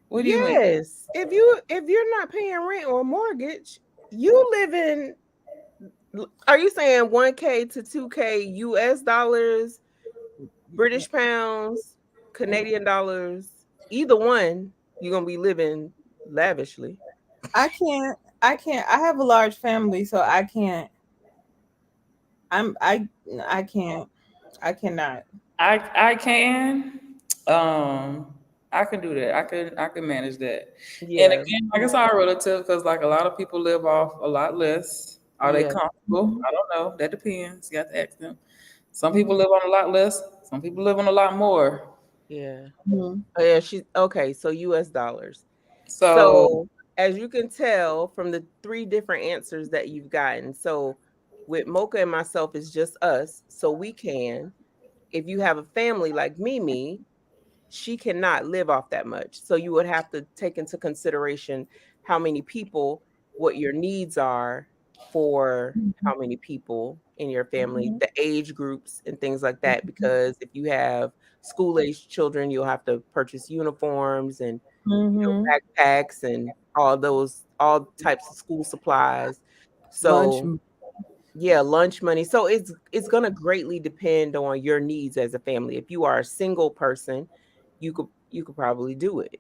What do you mean? Yes. If you're not paying rent or mortgage, you live in. Are you saying 1K to 2K US dollars, British pounds, Canadian dollars? Either one, you're gonna be living lavishly. I can't. I have a large family, so I can't. I can't. I cannot. I can. I can do that. I can manage that. Yeah. And again, like it's all relative because like a lot of people live off a lot less. Are they Yeah. comfortable? I don't know. That depends. You have to ask them. Some people live on a lot less. Some people live on a lot more. Yeah. Mhm. Oh, yeah, she's okay. So US dollars. So So as you can tell from the 3 different answers that you've gotten, so with Mocha and myself, it's just us. So we can. If you have a family like Mimi, she cannot live off that much. So you would have to take into consideration how many people, what your needs are for how many people in your family, the age groups and things like that. Because if you have school-age children, you'll have to purchase uniforms and Mhm. backpacks and all types of school supplies. Lunch. So yeah, lunch money. So it's going to greatly depend on your needs as a family. If you are a single person, you could probably do it.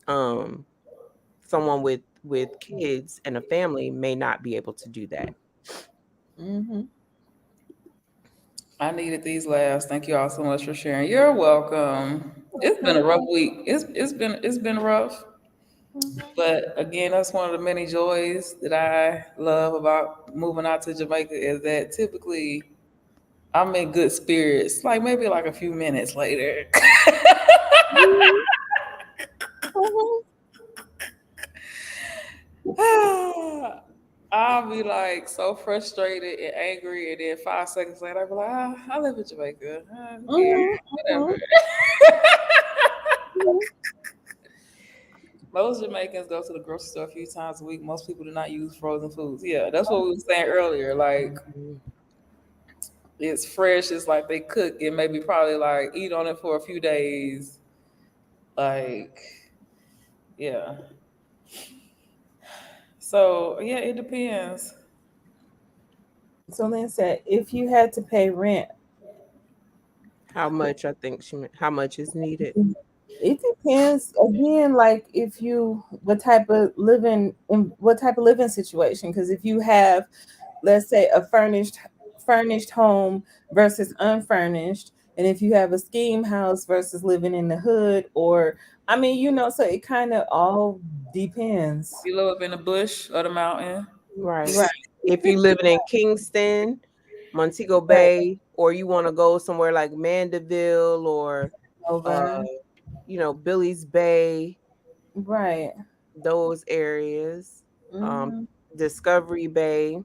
Someone with with kids and a family may not be able to do that. Mm-hmm. I needed these laughs. Thank you all so much for sharing. You're welcome. It's been a rough week. It's been rough. But again, that's one of the many joys that I love about moving out to Jamaica is that typically I'm in good spirits, like maybe like a few minutes later. I'll be like so frustrated and angry, and then 5 seconds later, I'll be like, I live in Jamaica. Who cares? Whatever. Most Jamaicans go to the grocery store a few times a week. Most people do not use frozen foods. Yeah, that's what we were saying earlier. Like, it's fresh. It's like they cook and maybe probably like eat on it for a few days. Like, yeah. So yeah, it depends. So Lynn said, if you had to pay rent, How much I think how much is needed. it depends again, like if you what type of living situation. Because if you have, let's say, a furnished home versus unfurnished, and if you have a scheme house versus living in the hood, or I mean, so it kind of all depends. You live up in the bush or the mountain. Right. Right, If you living in Kingston, Montego right, Bay, or you want to go somewhere like Mandeville or uh, over, Billy's Bay, right. those areas, um, Mm-hmm, Discovery Bay.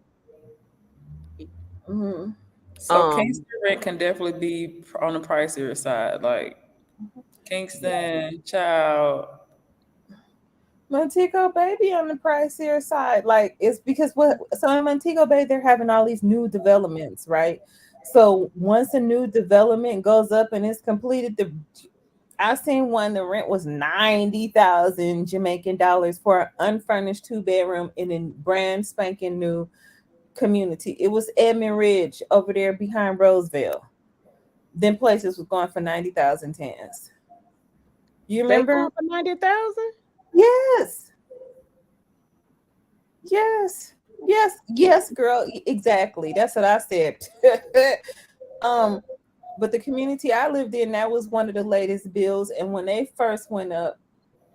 mm-hmm. So Um, Kingston rent can definitely be on the pricier side. Like Kingston, child. Montego Bay be on the pricier side. Like it's because what so in Montego Bay they're having all these new developments, right? So once a new development goes up and it's completed, I seen one the rent was 90,000 Jamaican dollars for an unfurnished 2 bedroom in a brand spanking new community. It was Edmund Ridge over there behind Roseville. Then places was going for 90,000 tens. You they going remember? for 90,000. Yes. Yes. Yes, girl. Exactly. That's what I said. um, but the community I lived in, that was one of the latest bills. And when they first went up,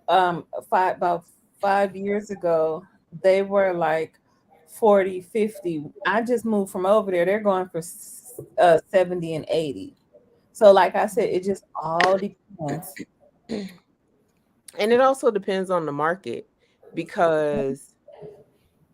about 5 years ago, they were like 40, 50. I just moved from over there. They're going for 70 and 80. So, like I said, it just all depends. And it also depends on the market because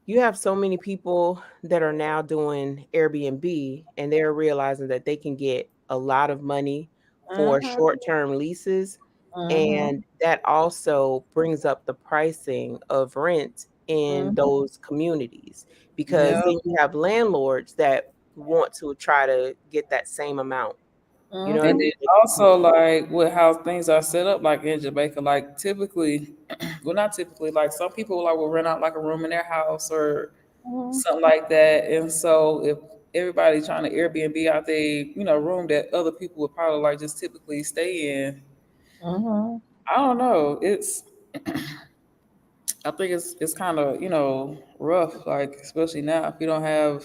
you have so many people that are now doing Airbnb and they're realizing that they can get a lot of money for Uh-huh. short-term leases. Uh-huh. And that also brings up the pricing of rent in Uh-huh. those communities because Yeah. then you have landlords that want to try to get that same amount. You know what I And Uh-huh. mean? then also like with how things are set up, like in Jamaica, like typically, well not typically, like some people like will rent out like a room in their house or something like that. And so if everybody's trying to Airbnb out their room that other people would probably like just typically stay in, Uh-huh. I don't know. I think it's kind of rough, like especially now if you don't have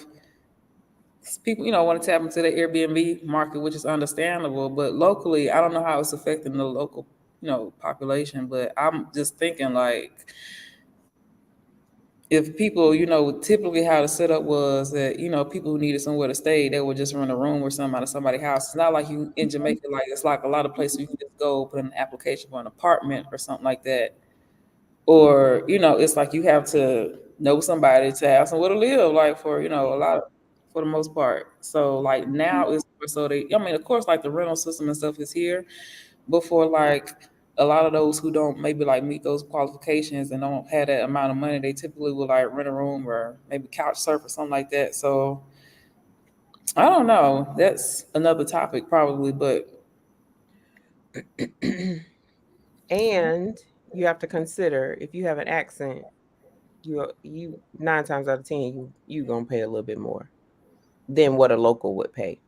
people want to tap into the Airbnb market, which is understandable. But locally, I don't know how it's affecting the local population. But I'm just thinking like if people typically how the setup was that people who needed somewhere to stay, they would just rent a room or something out of somebody's house. It's not like you in Jamaica, like it's like a lot of places you can just go put in an application for an apartment or something like that. Or it's like you have to know somebody to have somewhere to live, like for a lot of, for the most part. So like now it's more so I mean, of course, like the rental system and stuff is here, but for like a lot of those who don't maybe like meet those qualifications and don't have that amount of money, they typically will like rent a room or maybe couch surf or something like that. So I don't know. That's another topic probably, but And you have to consider if you have an accent, you 9 times out of 10 you gonna pay a little bit more than what a local would pay,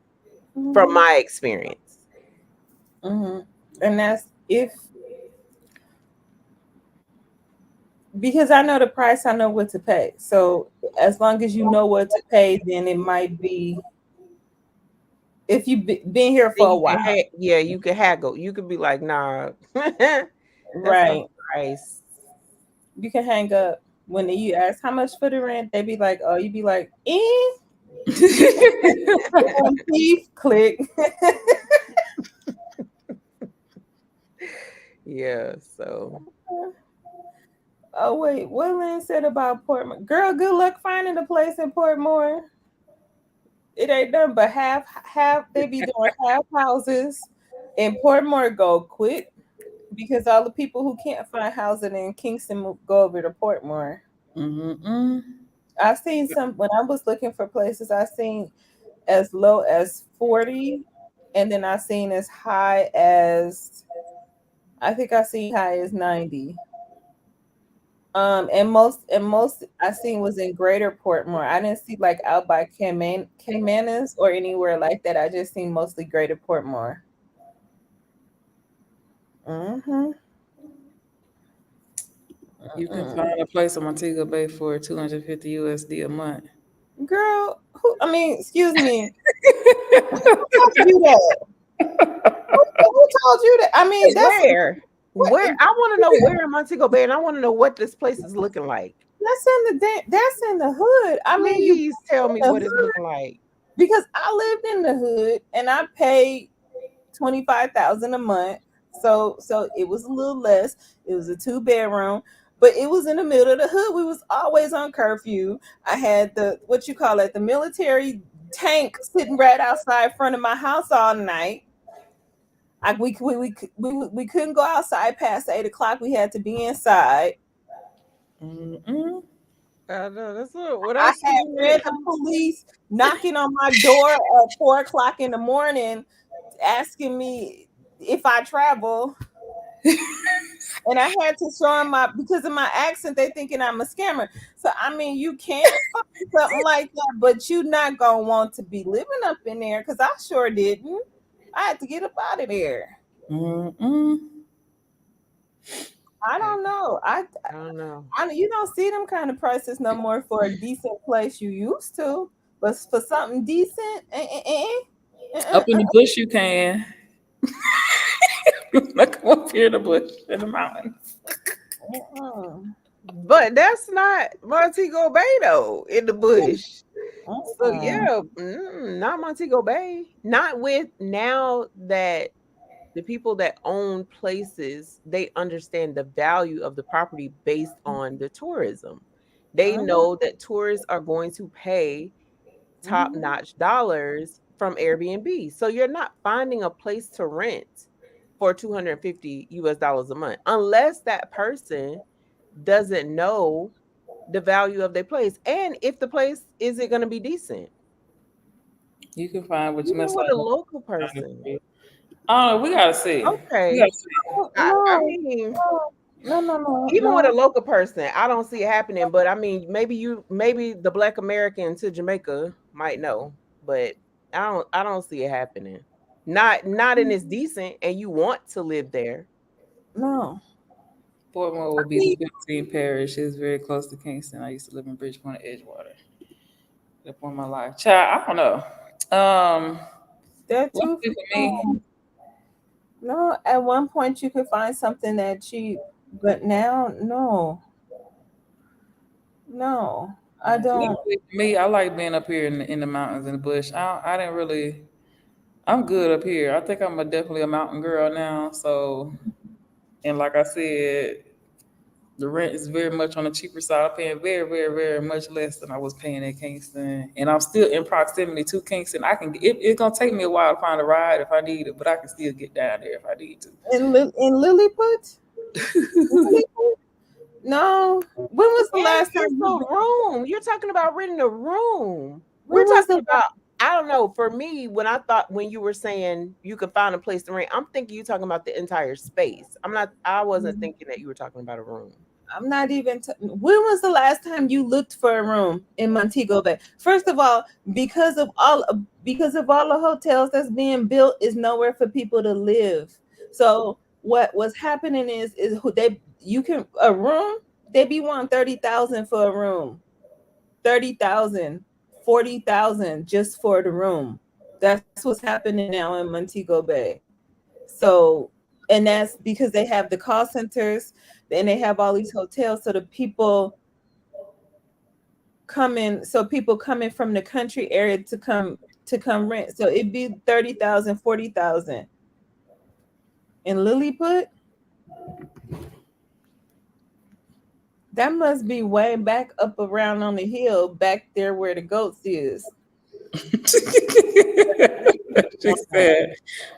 from Uh-huh. my experience. Uh-huh. And that's if because I know the price, I know what to pay. So as long as you know what to pay, then it might be if you've been here Then for a you can while, yeah, you can haggle. You could be like, "Nah, that's the right? price." You can hang up when you ask how much for the rent. They be like, "Oh," you be like, "Eh." Thief, click. Yeah, so Oh wait, what Lynn said about Portmore? Girl, good luck finding a place in Portmore. It ain't done but half. They be doing half houses in Portmore. Go quick because all the people who can't find housing in Kingston go over to Portmore. Mm-mm. I've seen some when I was looking for places. I seen as low as 40, and then I seen as high as I think I seen high as 90. And most I seen was in Greater Portmore. I didn't see like out by Caymanas or anywhere like that. I just seen mostly Greater Portmore. Mm-hmm. You can find a place in Montego Bay for 250 USD a month. Girl, who? I mean, excuse me. Who told you that? Who told you that? I mean, that's where? what. Where? I wanna know where in Montego Bay, and I wanna know what this place is looking like. That's in the hood. I mean, you Please tell me in the what it's hood looking like. because I lived in the hood and I paid 25,000 a month. So it was a little less. It was a 2 bedroom, but it was in the middle of the hood. We was always on curfew. I had the what you call it, the military tank sitting right outside front of my house all night. We couldn't go outside past 8 o'clock. We had to be inside. Mm-mm. I know, that's what I I see had when it random comes. police knocking on my door at 4 o'clock in the morning, asking me if I travel, and I had to show them my because of my accent. They thinking I'm a scammer. So I mean, you can find something like that, but you not gonna want to be living up in there because I sure didn't. I had to get up out of there. Mm-mm. I I don't know. I don't know. You don't see them kind of prices no more for a decent place you used to, but for something decent, Up in the bush, you can. Like come up here in the bush, in the mountains. uh-uh, But that's not Montego Bay though, in the bush. So uh-uh. yeah, not Montego Bay. Not with now that the people that own places, they understand the value of the property based on the tourism. They Uh-huh. know that tourists are going to pay Mhm. top-notch dollars from Airbnb. So you're not finding a place to rent for 250 US dollars a month unless that person doesn't know the value of their place and if the place is it going to be decent. You can find what you Even must with a find. local person. Oh, we gotta see. We Okay. gotta see. I No, mean, no, even with a no, local person, I don't see it happening. But I mean, maybe the Black American to Jamaica might know, but I don't see it happening. Not in it's decent, and you want to live there. no. Portmore would be the 15th parish. It's very close to Kingston. I used to live in Bridgeport, Edgewater. That point in my life. Child, I don't know. That too. Luckily for me, No, at one point you could find something that cheap, but now, no, no, I don't. luckily for me, I like being up here in the mountains and the bush. I didn't really. I'm good up here. I think I'm definitely a mountain girl now. So, and like I said, the rent is very much on the cheaper side. I'm paying very, very, very much less than I was paying in Kingston, and I'm still in proximity to Kingston. It's gonna take me a while to find a ride if I need it, but I can still get down there if I need to. In Lilliput? Lilliput? No. When was the And last time it's you a been? room. You're talking about renting a room. We're When was talking the about, I don't know. For me, when you were saying you could find a place to rent, I'm thinking you talking about the entire space. I wasn't thinking that you were talking about a room. I'm not even. When was the last time you looked for a room in Montego Bay? First of all, because of all the hotels that's being built, is nowhere for people to live. So what was happening is who they you can a room. They be wanting 30,000 for a room. 30,000, 40,000 just for the room. That's what's happening now in Montego Bay. So, and that's because they have the call centers, and they have all these hotels. So the people coming from the country area to come rent. So it'd be 30,000, 40,000. And Lilliput, that must be way back up around on the hill, back there where the goats is. She said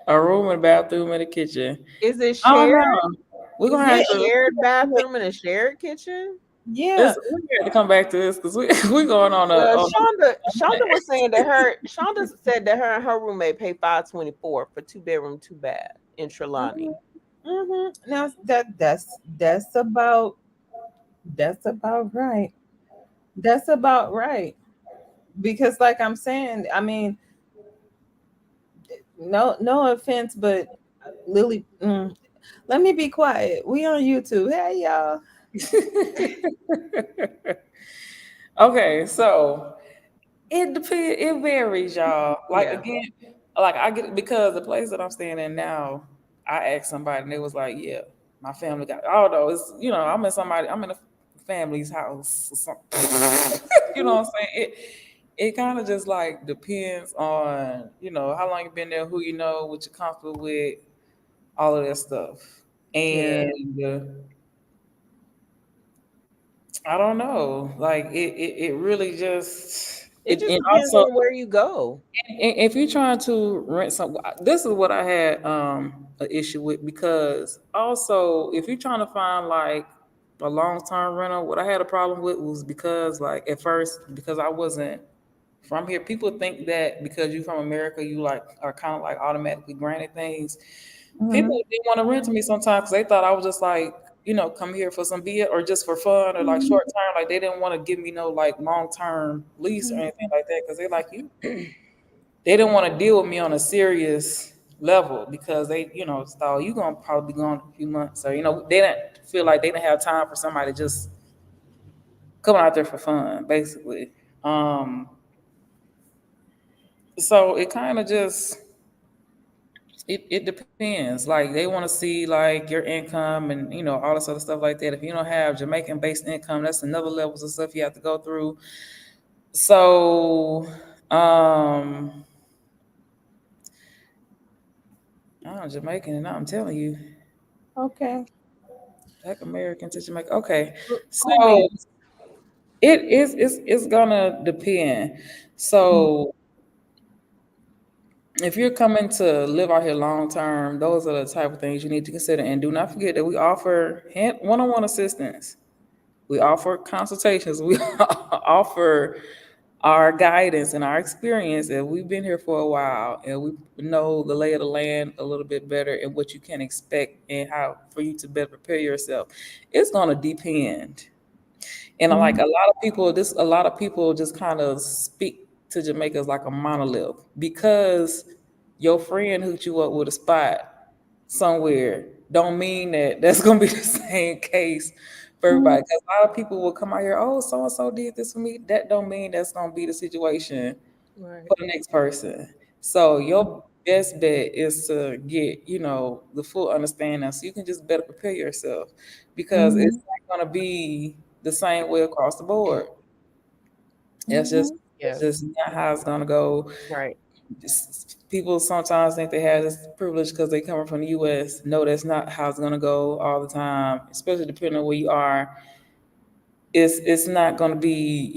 a room and bathroom and a kitchen. Is it I don't shared? know. We're Is gonna it have a to. shared bathroom and a shared kitchen? Yeah. We have to come back to this because we going on a Well, on Shonda was saying that Shonda said that her and her roommate pay 524 for 2 bedroom, 2 bath in Hmm. Trelawney. Now that's about right. That's about right. Because like I'm saying, I mean, no offense, but Lily, let me be quiet. We on YouTube. Hey y'all. Okay, so it depends. It varies, y'all. Like Yeah. again, like I get because the place that I'm staying in now, I asked somebody and they was like, "Yeah, my family got." Although it's I'm in a family's house or something. You know what I'm saying? It kind of just like depends on how long you've been there, who you know, what you're comfortable with, all of that stuff. Yeah. And I don't know, like it really just It just and depends also on where you go. if you're trying to rent something, this is what I had an issue with because also if you're trying to find like a long term rental, what I had a problem with was because like at first because I wasn't from here, people think that because you're from America, you like are kind of like automatically granted things. People Mhm. didn't want to rent to me sometimes because they thought I was just like come here for some beer or just for fun or like short term. Like they didn't want to give me no like long term lease or anything like that because they like you they didn't want to deal with me on a serious level because they, thought you gonna probably be gone in a few months. So, they didn't feel like they didn't have time for somebody just coming out there for fun, basically. Um, so it kind of just it depends. Like they want to see like your income and all this other stuff like that. If you don't have Jamaican based income, that's another levels of stuff you have to go through. So um I'm Jamaican and I'm telling you. Okay. Black American to Jamaica. Okay, Cool so beans. it's gonna depend. So if you're coming to live out here long term, those are the type of things you need to consider. And do not forget that we offer one-on-one assistance. We offer consultations. We offer our guidance and our experience. And we've been here for a while, and we know the lay of the land a little bit better and what you can expect and how for you to better prepare yourself. It's gonna depend. And like Mhm. a lot of people just kind of speak to Jamaica as like a monolith because your friend hooked you up with a spot somewhere don't mean that that's gonna be the same case for Mhm. everybody. Because a lot of people will come out here, oh, so and so did this for me. That don't mean that's gonna be the situation Right. for the next person. So your best bet is to get, the full understanding so you can just better prepare yourself because it's Mhm. not gonna be the same way across the board. That's just Mhm. that's Yeah. just not how it's gonna go. Right. People sometimes think they have this privilege because they come from the U.S. No, that's not how it's gonna go all the time. Especially depending on where you are, it's not gonna be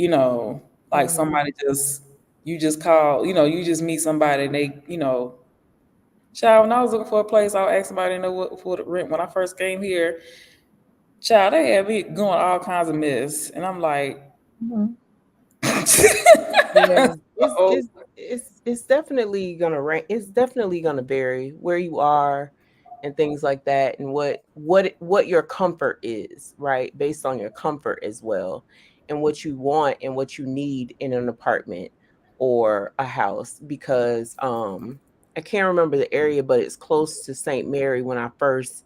like Hmm. somebody just you just call you just meet somebody and they child. When I was looking for a place, I would ask somebody to know what for the rent. When I first came here, child, they had me going all kinds of mess, and I'm like, Mhm. Yeah. It's oh, it's it's definitely gonna rank. It's definitely gonna vary where you are and things like that, and what your comfort is, right? Based on your comfort as well, and what you want and what you need in an apartment or a house. Because I can't remember the area, but it's close to St. Mary when I first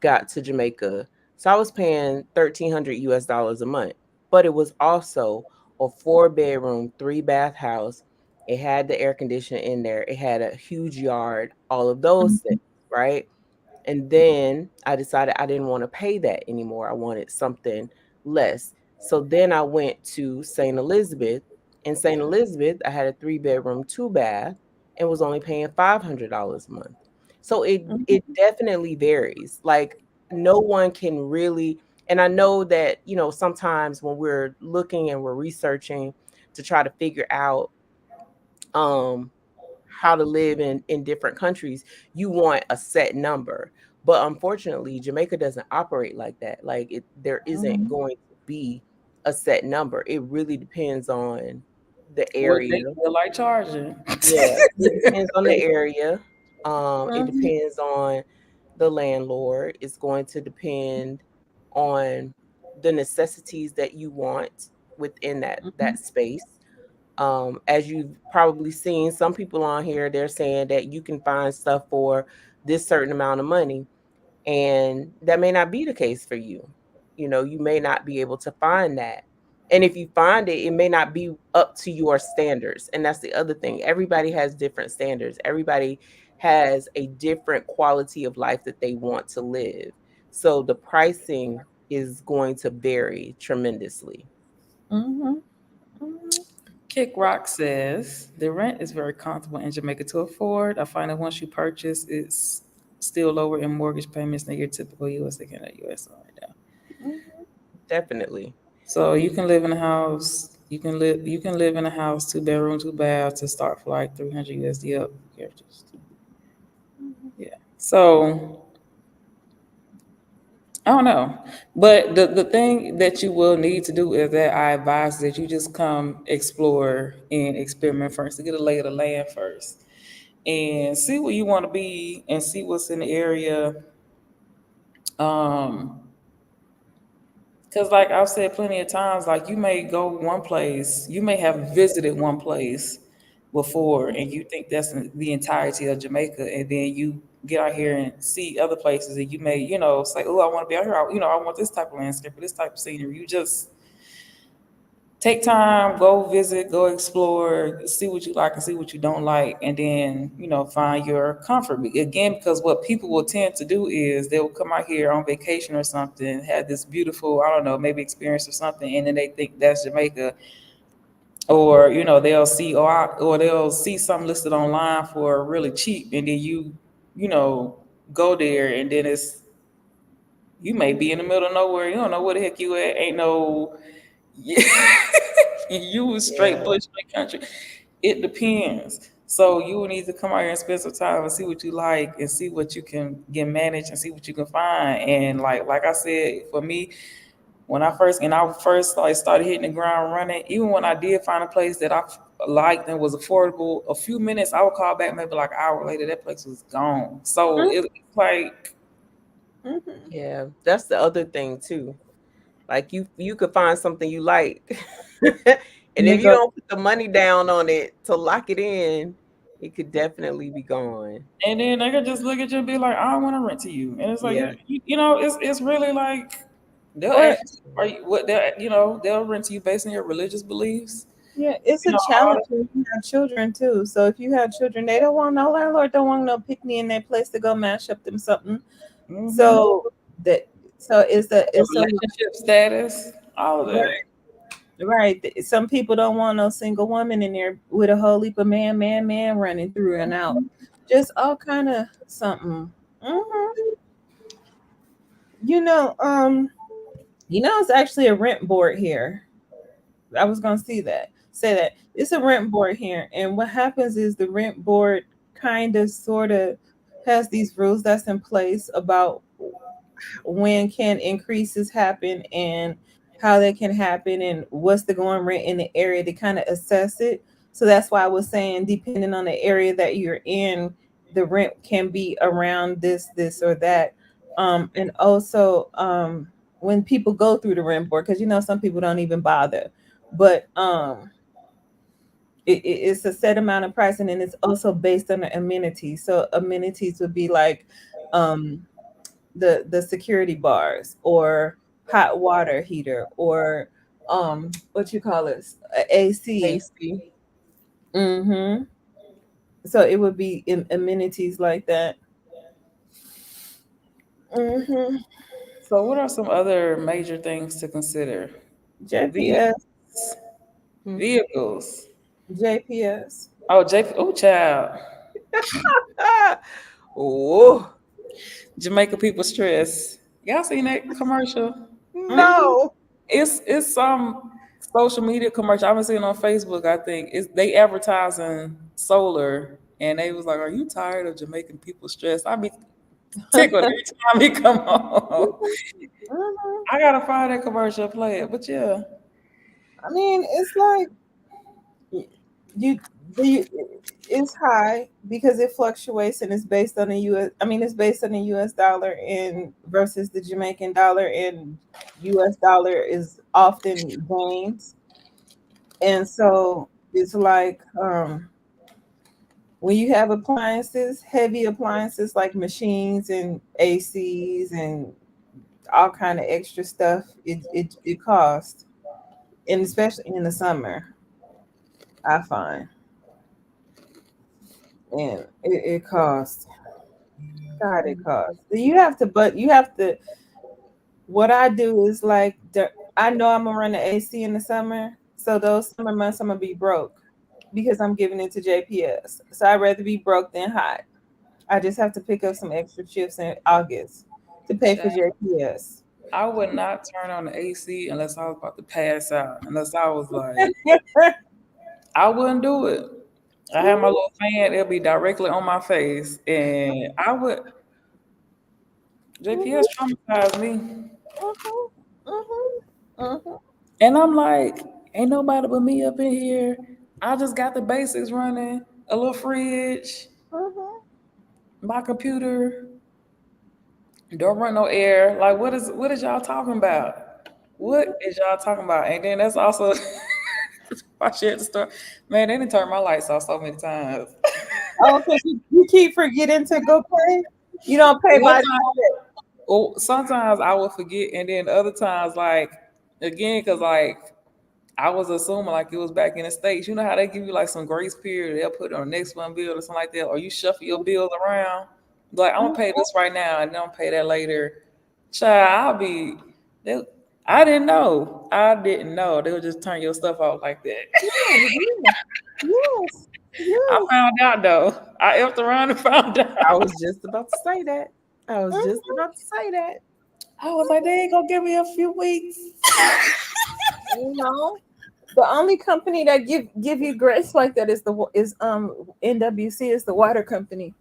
got to Jamaica. So I was paying 1,300 US dollars a month, but it was also a 4 bedroom, 3 bath house. It had the air conditioner in there. It had a huge yard, all of those things, Mhm. right? And then I decided I didn't want to pay that anymore. I wanted something less. So then I went to St. Elizabeth. In St. Elizabeth, I had a 3 bedroom, 2 bath, and was only paying $500 a month. So it Mhm. definitely varies. Like no one can really, and I know that, sometimes when we're looking and we're researching to try to figure out um how to live in different countries, you want a set number. But unfortunately, Jamaica doesn't operate like that. Like there isn't Mhm. going to be a set number. It really depends on the What they area. feel like charging. Yeah, it depends on the area. It Mhm. depends on the landlord. It's going to depend on the necessities that you want within that Mhm. space. As you've probably seen, some people on here, they're saying that you can find stuff for this certain amount of money, and that may not be the case for you. You may not be able to find that. And if you find it, it may not be up to your standards. And that's the other thing. Everybody has different standards. Everybody has a different quality of life that they want to live. So the pricing is going to vary tremendously. Mhm. Mhm. Kick Rock says the rent is very comfortable in Jamaica to afford. I find that once you purchase, it's still lower in mortgage payments than your typical U.S. Again, U.S. right now. Mhm. Definitely. So you can live in a house. You can live in a house, 2 bedroom, 2 baths to start for like 300 USD up. Yeah. So I don't know. But the thing that you will need to do is that I advise that you just come explore and experiment first to get a lay of the land first and see where you want to be and see what's in the area. Um, because like I've said plenty of times, like you may go one place, you may have visited one place before, and you think that's the entirety of Jamaica, and then you get out here and see other places, and you may, say, "Oh, I want to be out here. I want this type of landscape or this type of scenery." You just take time, go visit, go explore, see what you like and see what you don't like, and then find your comfort. Again, because what people will tend to do is they will come out here on vacation or something, have this beautiful, I don't know, maybe experience or something, and then they think that's Jamaica, or or they'll see something listed online for really cheap, and then you know go there, and then you may be in the middle of nowhere, you don't know where the heck you at, ain't no. Yeah. You was straight Yeah. bush, straight country. It depends. So you will need to come out here and spend some time and see what you like and see what you can get managed and see what you can find. And like I said, for me, when I first like started hitting the ground running, even when I did find a place that I liked and was affordable, a few minutes I would call back maybe like an hour later, that place was gone. So it's like Mhm. Yeah, that's the other thing too. Like you could find something you like. And you if you go. don't put the money down on it to lock it in, it could definitely be gone. And then they could just look at you and be like, I don't want to rent to you. And it's like, Yeah. it's really like, they'll Or ask you, are you, what they'll rent to you based on your religious beliefs. yeah, it's a All challenge when you have children too. So if you have children, they don't want no landlord, don't want no pick me in their place to go mash up them something. mm-hmm. So that so it's a Relationship status, all of that. right, right. Some people don't want no single woman in there with a whole heap of man running through and out. Just all kind of something. Hmm. You know, it's actually a rent board here. I was gonna say that it's a rent board here, and what happens is the rent board kind of sort of has these rules that's in place about when can increases happen and how they can happen and what's the going rent in the area to kind of assess it. So that's why I was saying, depending on the area that you're in, the rent can be around this or that. And also when people go through the rent board, because some people don't even bother, but it's a set amount of price, and then it's also based on the amenities. So amenities would be like um the security bars or hot water heater or what you call it, AC. AC. Mm-hmm. So it would be amenities like that. Mm-hmm. So, what are some other major things to consider? JPS, These Mhm. vehicles. JPS. Oh, JP. Oh, child. Oh, Jamaica people stress. Y'all seen that commercial? Mm-hmm. no. It's some social media commercial I've been seeing on Facebook. I think it's they advertising solar, and they was like, "Are you tired of Jamaican people stressed?" I be tickled every time it come on. Mm-hmm. I gotta find that commercial, play it. But yeah, I mean, it's like you the it's high because it fluctuates and it's based on the US. I mean, it's based on the US dollar and versus the Jamaican dollar, and US dollar is often gains. And so it's like when you have appliances, heavy appliances like machines and ACs and all kind of extra stuff, it costs, and especially in the summer, I find, and it costs. God, it costs. You have to, but you have to. What I do is like, I know I'm gonna run the AC in the summer, so those summer months I'm gonna be broke because I'm giving it to JPS. So I'd rather be broke than hot. I just have to pick up some extra shifts in August to pay for child, JPS. I would not turn on the AC unless I was about to pass out. Unless I was like, I wouldn't do it. I have my little fan; it'll be directly on my face, and I would. JPS traumatized me. And I'm like, ain't nobody but me up in here. I just got the basics running, a little fridge, my computer, don't run no air. Like what is y'all talking about? What is y'all talking about? And then that's also I shared the story. Man, they didn't turn my lights off so many times. Oh, because you keep forgetting to go pay. You don't pay One by time, debit. well, sometimes I would forget, and then other times, like again, because like I was assuming like it was back in the States. You know how they give you like some grace period, they'll put it on the next one bill or something like that, or you shuffle your bills around. Like, I'm gonna pay this right now and then I'm pay that later. Child, they, I didn't know. I didn't know. They would just turn your stuff off like that. Yeah, yes, I yes. found out though. I effed around and found I out. was just about to say that. I was just Mhm, about to say that. I was like, they ain't gonna give me a few weeks. You know, the only company that give you grace like that is NWC, is the water company.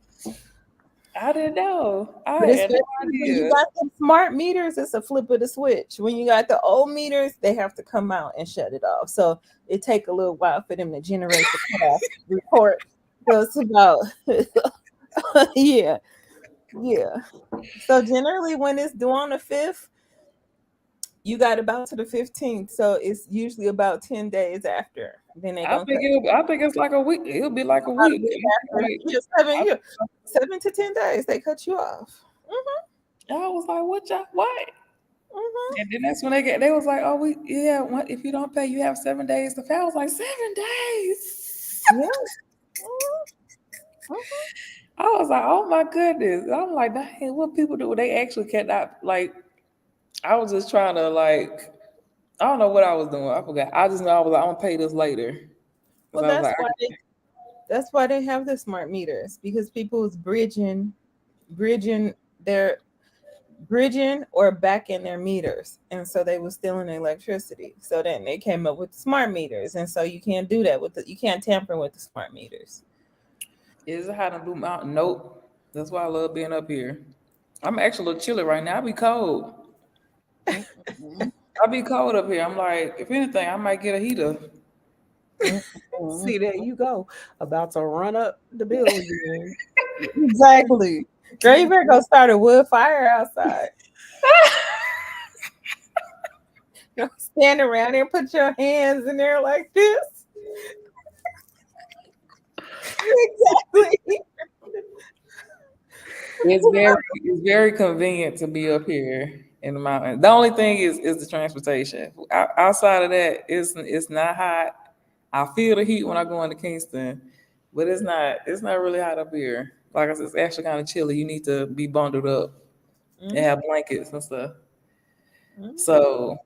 I didn't know. I But had no especially when you idea. got the smart meters, it's a flip of the switch. When you got the old meters, they have to come out and shut it off. So it take a little while for them to generate the cutoff report. So it's about yeah, yeah. So generally when it's due on the 5th, you got about to the 15th. So it's usually about 10 days after. Then they gonna cut I think it's like a week. It'll be like a about a week. week after. Right. Yeah, I, 7 to 10 days, they cut you off. I was like, what y'all, what? Hmm. And then that's when they was like, oh, yeah, what, if you don't pay, you have 7 days to pay. I was like, 7 days. Yeah. Mhm, mhm. I was like, oh my goodness. I'm like, dang, what people do? They actually cannot, like, I was just trying to, like, I don't know what I was doing. I forgot. I just know I was like, I'm gonna pay this later. Because Well, I was like, that's why they have the smart meters, because people is bridging their bridging or backing their meters, and so they were stealing electricity. So then they came up with smart meters, and so you can't do that you can't tamper with the smart meters. is it hot in Blue Mountain? Nope. That's why I love being up here. I'm actually a little chilly right now. I be cold. Mm-mm, I be cold up here. I'm like, if anything, I might get a heater. mm-mm. See, there you go. About to run up the bill again. Exactly. Girl, you better go start a wood fire outside. Stand around there, put your hands in there like this. Exactly. It's It's very convenient to be up here in the mountains. The only thing is the transportation. Outside of that, it's not hot. I feel the heat when I go into Kingston, but it's not really hot up here. Like I said, it's actually kind of chilly. You need to be bundled up and Mm-hmm. have blankets and stuff. Mm-hmm. So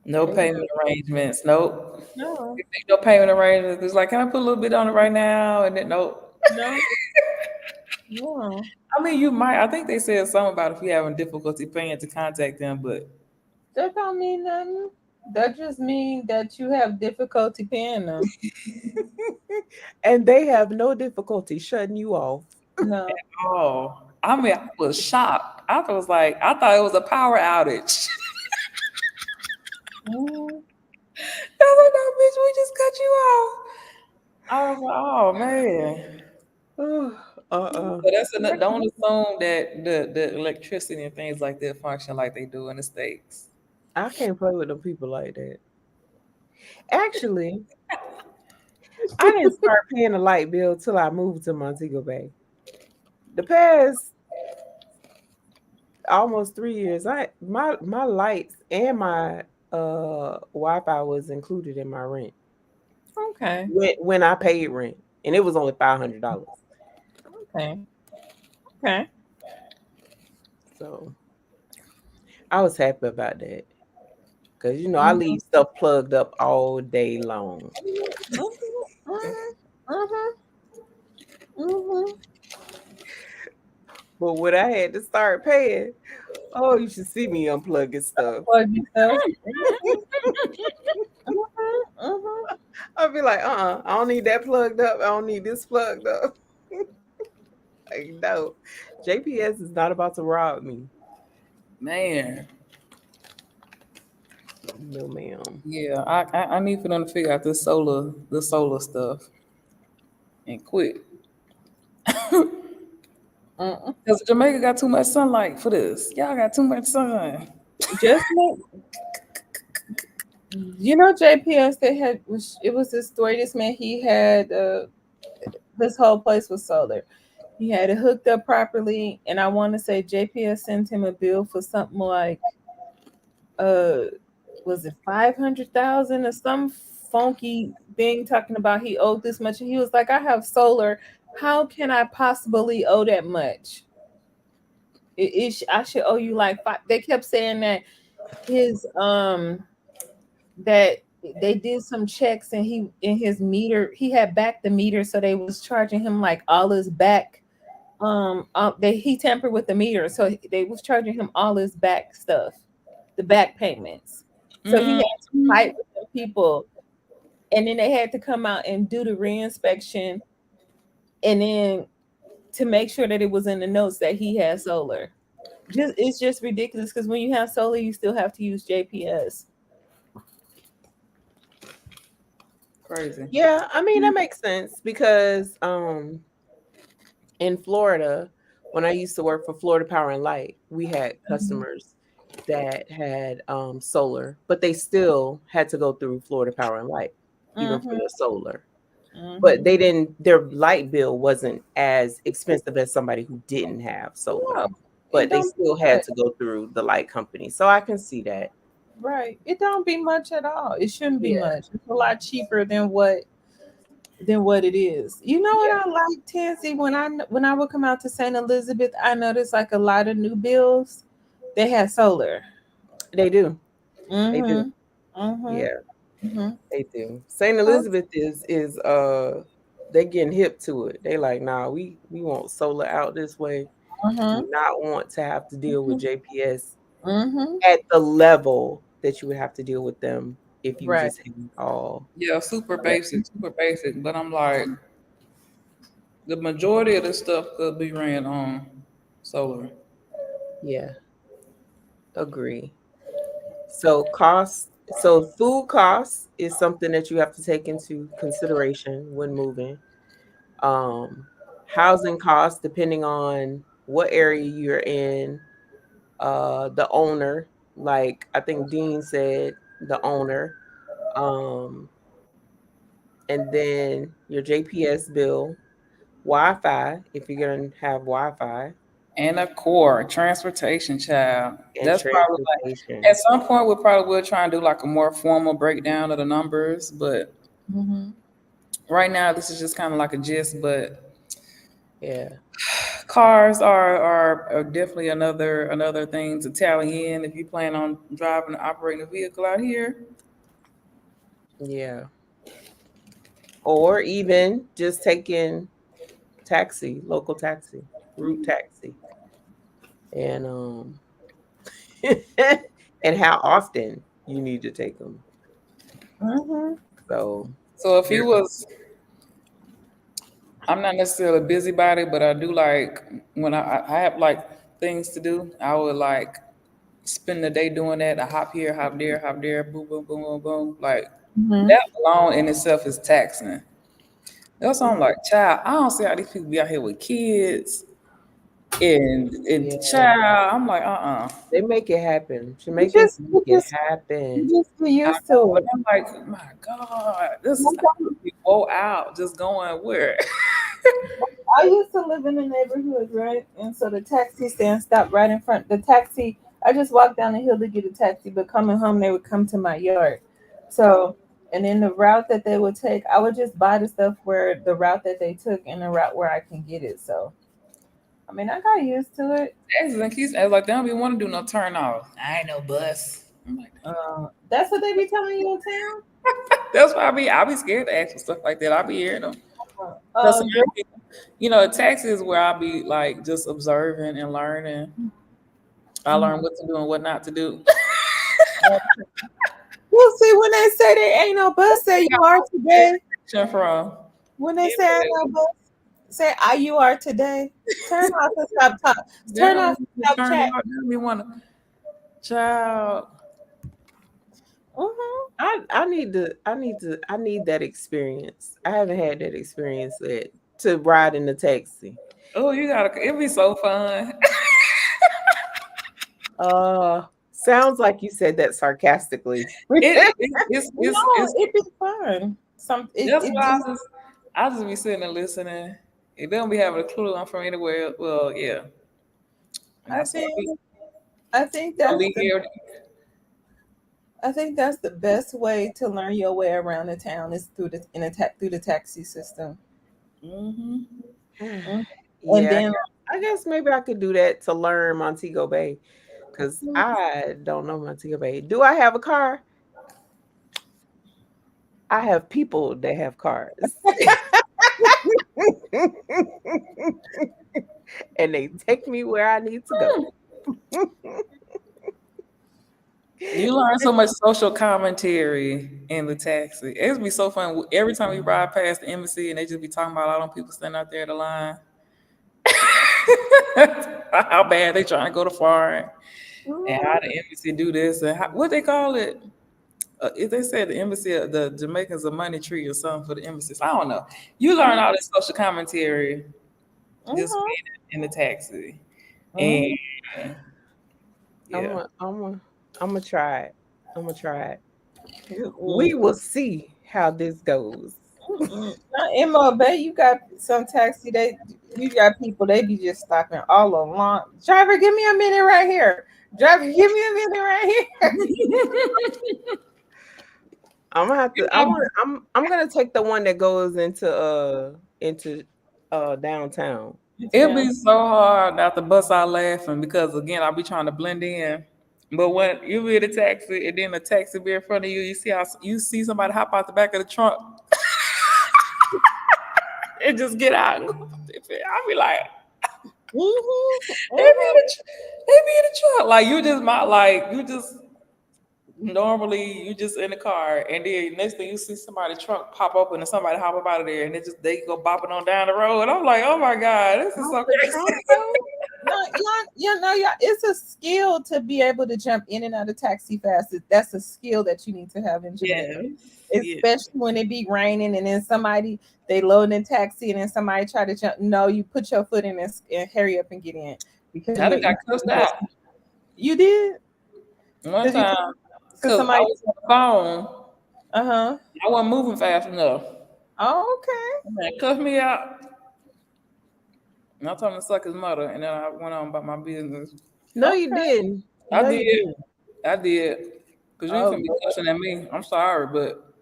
no It, payment arrangements. Nope. no, If ain't no payment arrangements, it's like, can I put a little bit on it right now? And then nope. no, no. I mean, you might. I think they said something about if you're having difficulty paying to contact them, but That don't mean nothing. That just mean that you have difficulty paying them. And they have no difficulty shutting you off. No. oh, I mean, I was shocked. I thought it was a power outage. Mm-hmm. I was like, no, bitch, we just cut you off. I was like, oh man. Uh-uh. So don't assume that the electricity and things like that function like they do in the States. I can't play with them people like that. Actually, I didn't start paying the light bill till I moved to Montego Bay. The past almost 3 years, my lights and my Wi-Fi was included in my rent Okay. when I paid rent, and it was only $500. Okay. Okay. So I was happy about that because I Mm-hmm. leave stuff plugged up all day long. Mm-hmm. Mm-hmm. But when I had to start paying, oh, you should see me unplugging stuff. Plug yourself. Mm-hmm. I'll be like, I don't need that plugged up. I don't need this plugged up. Like, no, JPS is not about to rob me. Man, No, ma'am. yeah, I need for them to figure out the solar stuff and quit. Mm-mm. Because Jamaica got too much sunlight for this. Y'all got too much sun. Just like JPS. It was this story. This man, he had this whole place was solar. He had it hooked up properly, and I want to say JPS sent him a bill for something like uh was it 500,000 or some funky thing talking about he owed this much, and he was like, I have solar, how can I possibly owe that much? I should owe you like five. They kept saying that his that they did some checks, and he in his meter he had backed the meter, so they was charging him like all his back he tampered with the meter, so they was charging him all his back stuff, the back payments. So he Mm, had to fight with the people, and then they had to come out and do the reinspection, and then to make sure that it was in the notes that he had solar. It's just ridiculous because when you have solar, you still have to use JPS. crazy. Yeah, I mean that makes sense because in Florida, when I used to work for Florida Power and Light, we had Mhm. customers that had solar, but they still had to go through Florida Power and Light, even for Mhm. their solar. But Mhm. they didn't their light bill wasn't as expensive as somebody who didn't have solar. No, it But they don't be still had much. to go through the light company. So I can see that. Right. It don't be much at all. It shouldn't be Yeah. much. It's a lot cheaper than what it is. You know what Yeah. I like, Tansy? When I would come out to St. Elizabeth, I noticed like a lot of new builds, they had solar. They do. They do. Mm-hmm. Mm-hmm. Yeah, Mm-hmm. they do. St. Oh, Elizabeth is they getting hip to it. They like, nah, we want solar out this way. mm-hmm. Do not want to have to deal with JPS Mm-hmm. at the level that you would have to deal with them if you Right. just had all. Yeah, super basic, super basic. But I'm like, the majority of this stuff could be ran on solar. Yeah, agree. So food costs is something that you have to take into consideration when moving. Um, Housing costs, depending on what area you're in, the owner, like I think Dean said, the owner, um, and then your JPS bill, Wi-Fi if you're gonna have Wi-Fi, And a core transportation, child. and That's probably like transportation. at some point we probably will try and do like a more formal breakdown of the numbers, but Mm-hmm. right now this is just kind of like a gist. But Yeah, cars are definitely another thing to tally in if you plan on driving and operating a vehicle out here. yeah. Or even just taking taxi, local taxi, route taxi, and and how often you need to take them. Mm-hmm. So So if you there, was, I'm not necessarily a busybody, but I do like when I have like things to do. I would like spend the day doing that. I hop there, boom, boom, boom, boom, boom. Like Mm-hmm. that alone in itself is taxing. That's why I'm like, child, I don't see how these people be out here with kids and yeah, child. I'm like, uh-uh. they make it happen. You Jamaicans just, make you it just, you happen. just get I used know, to but it. I'm like, my God, this is One I time, be woe out just going where? I used to live in the neighborhood, right? And so the taxi stand stopped right in front. The taxi, I just walked down the hill to get a taxi, but coming home, they would come to my yard. So, and then the route that they would take, I would just buy the stuff where the route that they took and the route where I can get it. So, I mean, I got used to it. Texas and Keys, I was like, they don't even want to do no turn off. I ain't no bus. I'm like, That's what they be telling you in town. that's why I be scared to ask for stuff like that. I be hearing them. That's Girl, taxi is where I be like just observing and learning. I learn what to do and what not to do. well, see, when they say there ain't no bus, say you are today. From When they yeah, say ain't no bus, say I you are today. Turn off and stop talk. they Turn don't off want and me to stop turn chat. it off. They don't even want to. Child, I need that experience. I haven't had that experience yet to ride in the taxi. oh, you gotta. It'd be so fun. Sounds like you said that sarcastically. No, It's it be fun. that's It why just I just be sitting and listening. If they don't be having a clue I'm from anywhere, well, yeah, and I that's what I be. think I think Don't that's leave the here. I think that's the best way to learn your way around the town is through the taxi system. Mm-hmm. Mhm. And Yeah, then I guess maybe I could do that to learn Montego Bay because I don't know Montego Bay. Do I have a car? I have people that have cars. And they take me where I need to go. You learn so much social commentary in the taxi. It'd be so fun. Every time we ride past the embassy and they just be talking about all them people standing out there in the line. How bad they trying to go to foreign and how the embassy do this and what they call it. If they said the embassy, the Jamaicans a money tree or something for the embassies. I don't know. You learn all this social commentary just Mhm, being in the taxi. mhm, And I'm yeah. a, I'm a, I'm gonna try it. I'm gonna try it. mhm, We will see how this goes. mhm. Now, in Bay, you got some taxi. You got people. They be just stopping all along. Driver, give me a minute right here. Driver, give me a minute right here. I'm gonna have to. I'm gonna take the one that goes into downtown. It's It'll down. be so hard not to bust out laughing because again I'll be trying to blend in. But when you be in a taxi and then the taxi be in front of you, you see how you see somebody hop out the back of the trunk and just get out. And go. I'll be like, Mhm, they be in mhm. the, they be in the trunk. Like you just might like you just normally you just in the car and then next thing you see somebody trunk pop open and somebody hop up out of there and they go bopping on down the road. And I'm like, oh my God, this is Out so the crazy. trunk, though. No, yeah. It's a skill to be able to jump in and out of taxi fast. That's a skill that you need to have in Jamaica, Yes. Yeah. especially when it be raining and then somebody they load in taxi and then somebody try to jump. No, you put your foot in and hurry up and get in because I done got cussed out you did one because you time because because I somebody. was on the phone. Uh-huh. I wasn't moving fast enough. Oh, okay. Man, cussed me out. And I told him to suck his mother, and then I went on about my business. No, you Okay. didn't. I No, you did. didn't. I did. Because you ain't Oh finna be Lord. cussing at me. I'm sorry, but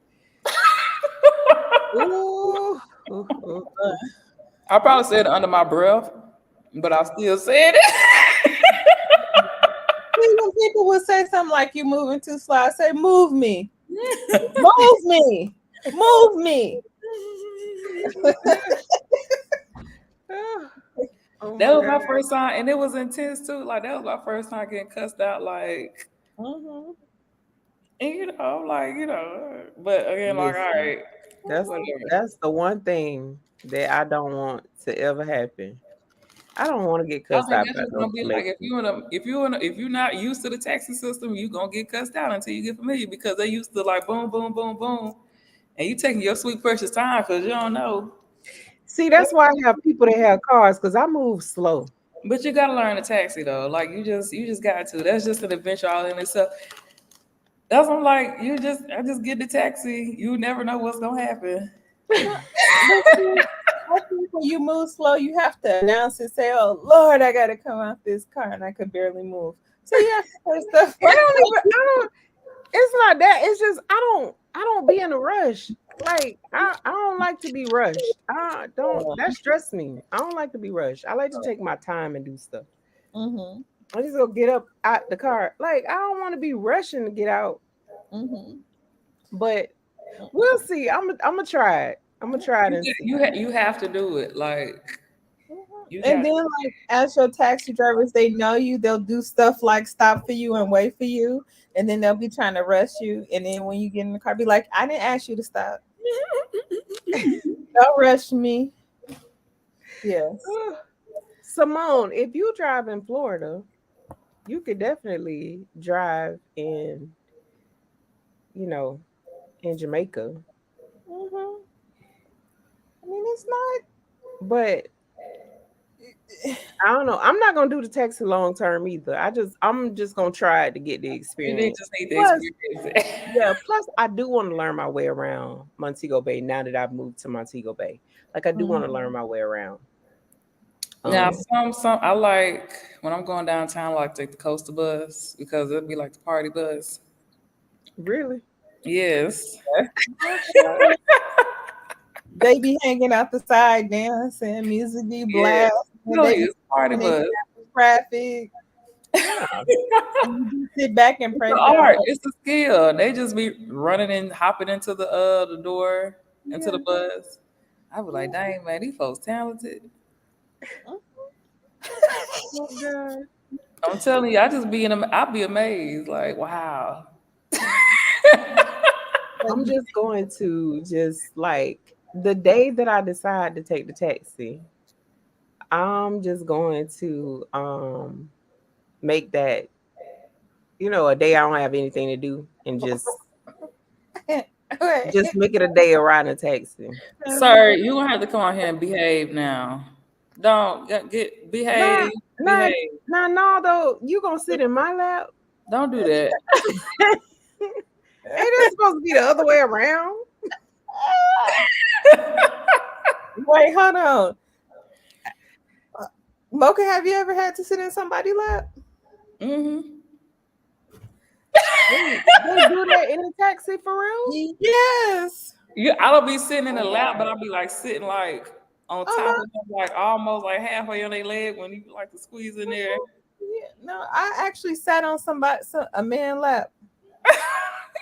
Ooh, ooh, ooh, ooh. I probably said it under my breath, but I still said it. See, when people would say something like you moving too slow, I say, move me. Move me. Move me. Ah, oh That my was god. my first time, and it was intense too. Like that was my first time getting cussed out. Like, Mm-hmm. and but again, like, all Listen, right, that's whatever. that's the one thing that I don't want to ever happen. I don't want to get I cussed think out that's by just no gonna be like Jamaican. if you're not used to the taxi system, you gonna get cussed out until you get familiar because they used to like boom, boom, boom, boom, and you taking your sweet precious time because you don't know. See, that's why I have people that have cars because I move slow. But you gotta learn the taxi though. Like you just got to. That's just an adventure all in itself. That's what I'm like. I just get the taxi. You never know what's gonna happen. No, but see, I think when you move slow, you have to announce it. Say, "Oh Lord, I got to come out this car, and I could barely move." So you have to say stuff It like don't even. I don't. It's not that. It's just I don't be in a rush. Like I don't like to be rushed. I don't. that. That stress me. I don't like to be rushed. I like to take my time and do stuff. Mm-hmm. I just go get up out the car. Like I don't want to be rushing to get out. Mm-hmm. But we'll see. I'm gonna try it. I'm gonna try it and see. You have to do it. Like you And got. then, like, as your taxi drivers, they know you. They'll do stuff like stop for you and wait for you, and then they'll be trying to rush you. And then when you get in the car, be like, "I didn't ask you to stop. Don't rush me." Yes. Ugh. Simone, if you drive in Florida, you could definitely drive you know, in Jamaica. Mm-hmm. I mean, it's not. But I don't know. I'm not gonna do the taxi long term either. I'm just gonna try it to get the You need experience. just need to Plus, experience it. yeah, plus I do want to learn my way around Montego Bay now that I've moved to Montego Bay. Like I do want to Mhm. learn my way around. Now, Um, some I like when I'm going downtown, I like to take the coastal bus because it'll be like the party bus. really? Yes. Okay. They be hanging out the side dancing, music be Yeah. blast, and they Really, be it's party in bus. traffic. Oh, And you just sit back and It's pray the to God. art. It's the skill. They just be running and hopping into the door into the Yeah. bus. I was like, Yeah. dang man, these folks talented. oh God. I'm telling you, I just be I'll be amazed. Like, wow. I'm just going to just like the day that I decide to take the taxi, I'm just going to make that, a day I don't have anything to do and Wait. just make it a day of riding a taxi. Sir, you gonna have to come out here and behave now. Don't get Nah, behave, nah, behave. nah, no, though. You gonna sit in my lap? Don't do that. Ain't that supposed to be the other way around? Wait, hold on. Mocha, have you ever had to sit in somebody's lap? hmm They do that in a taxi for real? Yes. I don't be sitting in the lap, but I'll be like sitting like on Oh top no. of them, like almost like halfway on their leg when you like to squeeze in there. Yeah, no, I actually sat on a man lap.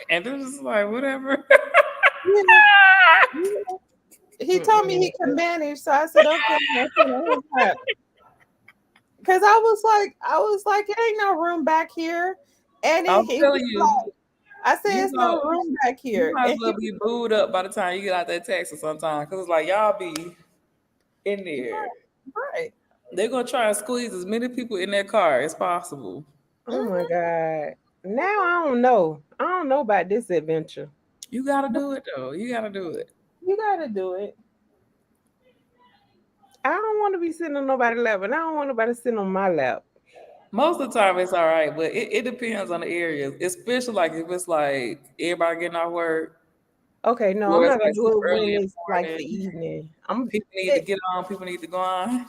And they're just like, whatever. Yeah. Yeah. He told me he Mm-mm. could manage, so I said, okay, I'll sit on his lap. Because I was like, it ain't no room back here. And I'm he was telling you, like, I said, you it's know, no room back you here. might as And he well be booed up by the time you get out that taxi sometime. Cause it's like y'all be in there. right. They're gonna try and squeeze as many people in their car as possible. Oh my Mhm. God. Now I don't know. I don't know about this adventure. You gotta do it though. You gotta do it. You gotta do it. I don't want to be sitting on nobody's lap, and I don't want nobody sitting on my lap. Most of the time it's all right, but it depends on the area. Especially like if it's like everybody getting off work Okay, no, I'm or it's not gonna like do super it early when in it's the like the morning. evening. I'm People need to it, get on, people need to go on.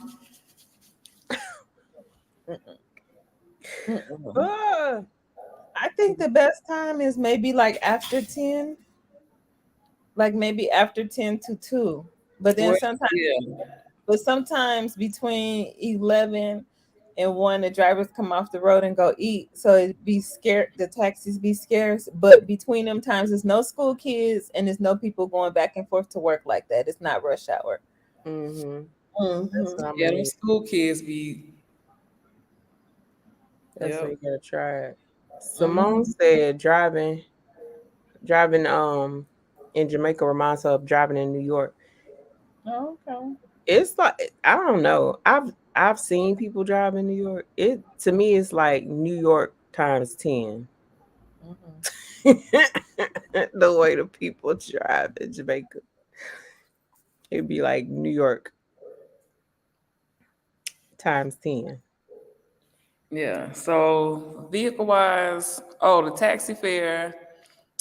Mm-mm. Ah, I think the best time is maybe like after 10, like maybe after 10 to 2. But then Well, sometimes, yeah. but sometimes between 11 and 1, the drivers come off the road and go eat. So it be scared, the taxis be scarce. But between them times, there's no school kids and there's no people going back and forth to work like that. It's not rush hour. mm-hmm. That's Mm-hmm. what I'm Yeah, gonna them need. school kids be, That's what yep. you gotta try it. Simone Mm-hmm. said driving in Jamaica reminds her of driving in New York. Okay. It's like I don't know. I've seen people drive in New York. It to me it's like New York times 10. Mm-hmm. The way the people drive in Jamaica. It'd be like New York times 10. Yeah. So vehicle wise, oh, the taxi fare.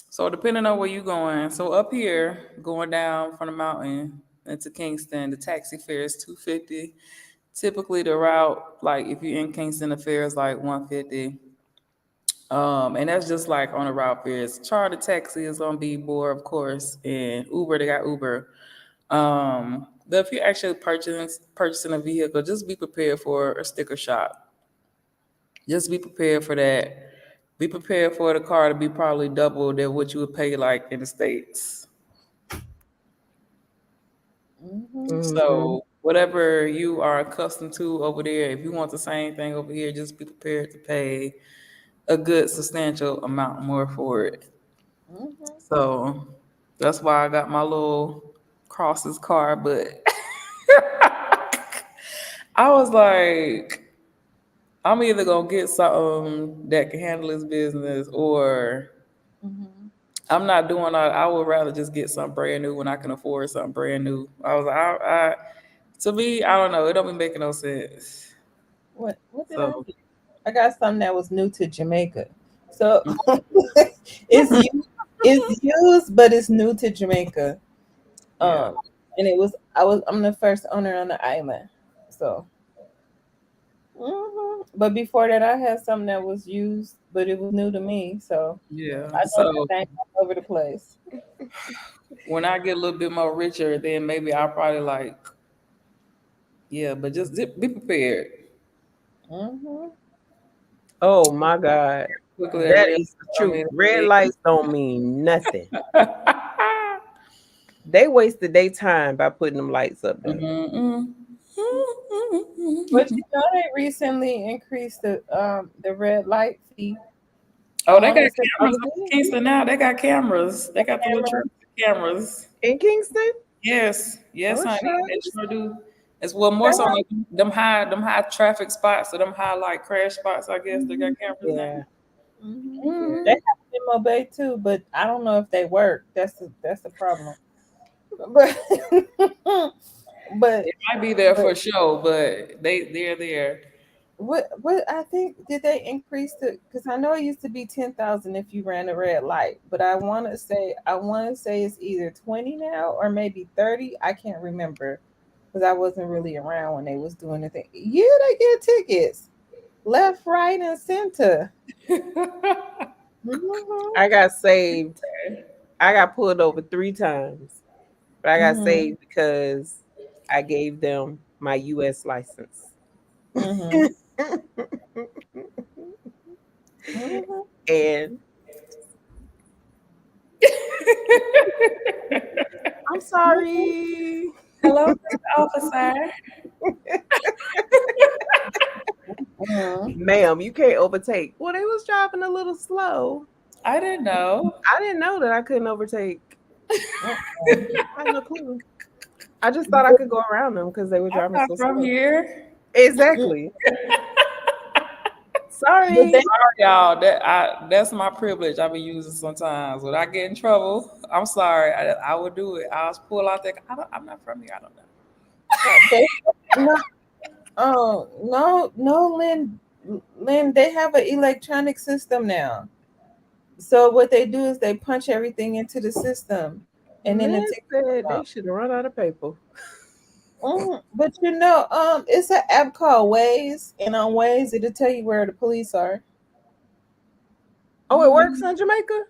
So depending on where you going, so up here going down from the mountain into Kingston, the taxi fare is 250. Typically the route, like if you're in Kingston, the fare is like 150. And that's just like on the route fares. Charter taxi is gonna be more, of course, and Uber, they got Uber. But if you're actually purchasing a vehicle, just be prepared for a sticker shock. Just be prepared for that. Be prepared for the car to be probably double than what you would pay like in the States. Mm-hmm. Mm-hmm. So whatever you are accustomed to over there, if you want the same thing over here, just be prepared to pay a good substantial amount more for it. Mm-hmm. So that's why I got my little crosses car, but I was like, I'm either gonna get something that can handle this business or Mm-hmm. I'm not doing that. I would rather just get something brand new when I can afford something brand new. I was like, to me, I don't know. It don't be making no sense. What did I So, get? I got something that was new to Jamaica. So it's it's used, but it's new to Jamaica. yeah, Um, and I'm the first owner on the island. So, but before that, I had something that was used, but it was new to me. So yeah. I noticed So things all over the place. when I get a little bit more richer, then maybe I'll probably like, yeah, but just be prepared. Mm-hmm. Oh my God. Quickly, I That realize is the I'm truth. in Red the lights don't mean nothing. bed. They wasted their time by putting them lights up there. Mm-mm. But you know, they recently increased the red light fee. I Oh, they want got to say cameras up in Kingston now. They got cameras. They got the little camera. traffic cameras. In Kingston? Yes, yes, Oh honey. They shucks. sure do. It's well They more so like them high traffic spots or them high like crash spots. I guess they got cameras now. Yeah. Yeah. They Hmm. have them in Montego Bay too, but I don't know if they work. That's the problem. But but It might be there but for show, but they're there. what I think did they increase the because I know it used to be 10,000 if you ran a red light, but I want to say it's either 20 now or maybe 30. I can't remember because I wasn't really around when they was doing the thing. Yeah, they get tickets left, right, and center. I Hmm. got saved. I got pulled over 3 times. But I got Hmm. saved because I gave them my US license. Hmm. Hmm. And I'm sorry. Hello, Mr. Officer. Hmm. Ma'am, you can't overtake. Well, they was driving a little slow. I didn't know. I didn't know that I couldn't overtake. Hmm. I had no clue. I just thought I could go around them because they were I'm driving not so from slow. here. Exactly. But they Sorry. Sorry, y'all. That's my privilege. I be using sometimes. When I get in trouble, I'm sorry. I would do it. I'll pull out that. I'm not from here. I don't know. they no no Lynn, they have an electronic system now. So what they do is they punch everything into the system and then the Man ticket said come they up. should have run out of paper. But you know, it's an app called Waze, and on Waze it'll tell you where the police are. Oh, it works in Jamaica?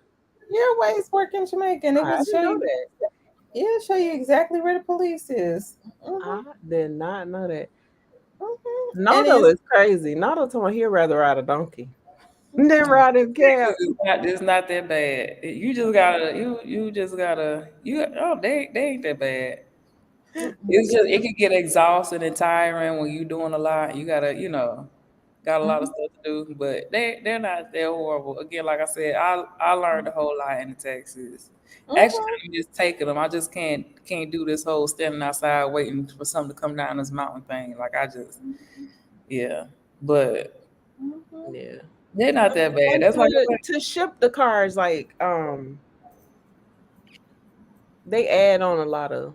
Yeah, Waze work in Jamaica, and it I will didn't show know you. that. Yeah, show you exactly where the police is. I did not know that. And Nardo it's is crazy. Nardo told me he'd rather ride a donkey than ride his cab. It's not that bad. You just gotta you just gotta you oh they ain't that bad. mm-mm, It's just it can get exhausting and tiring when you're doing a lot. You gotta, got a lot of mhm, stuff to do, but they're not that horrible. Again, like I said, I learned a whole lot in the Texas. Actually, mhm, I'm just taking them. I just can't do this whole standing outside waiting for something to come down this mountain thing. Like I just yeah, but mhm. Yeah. they're not that bad. And That's like to ship the cars, like they add on a lot of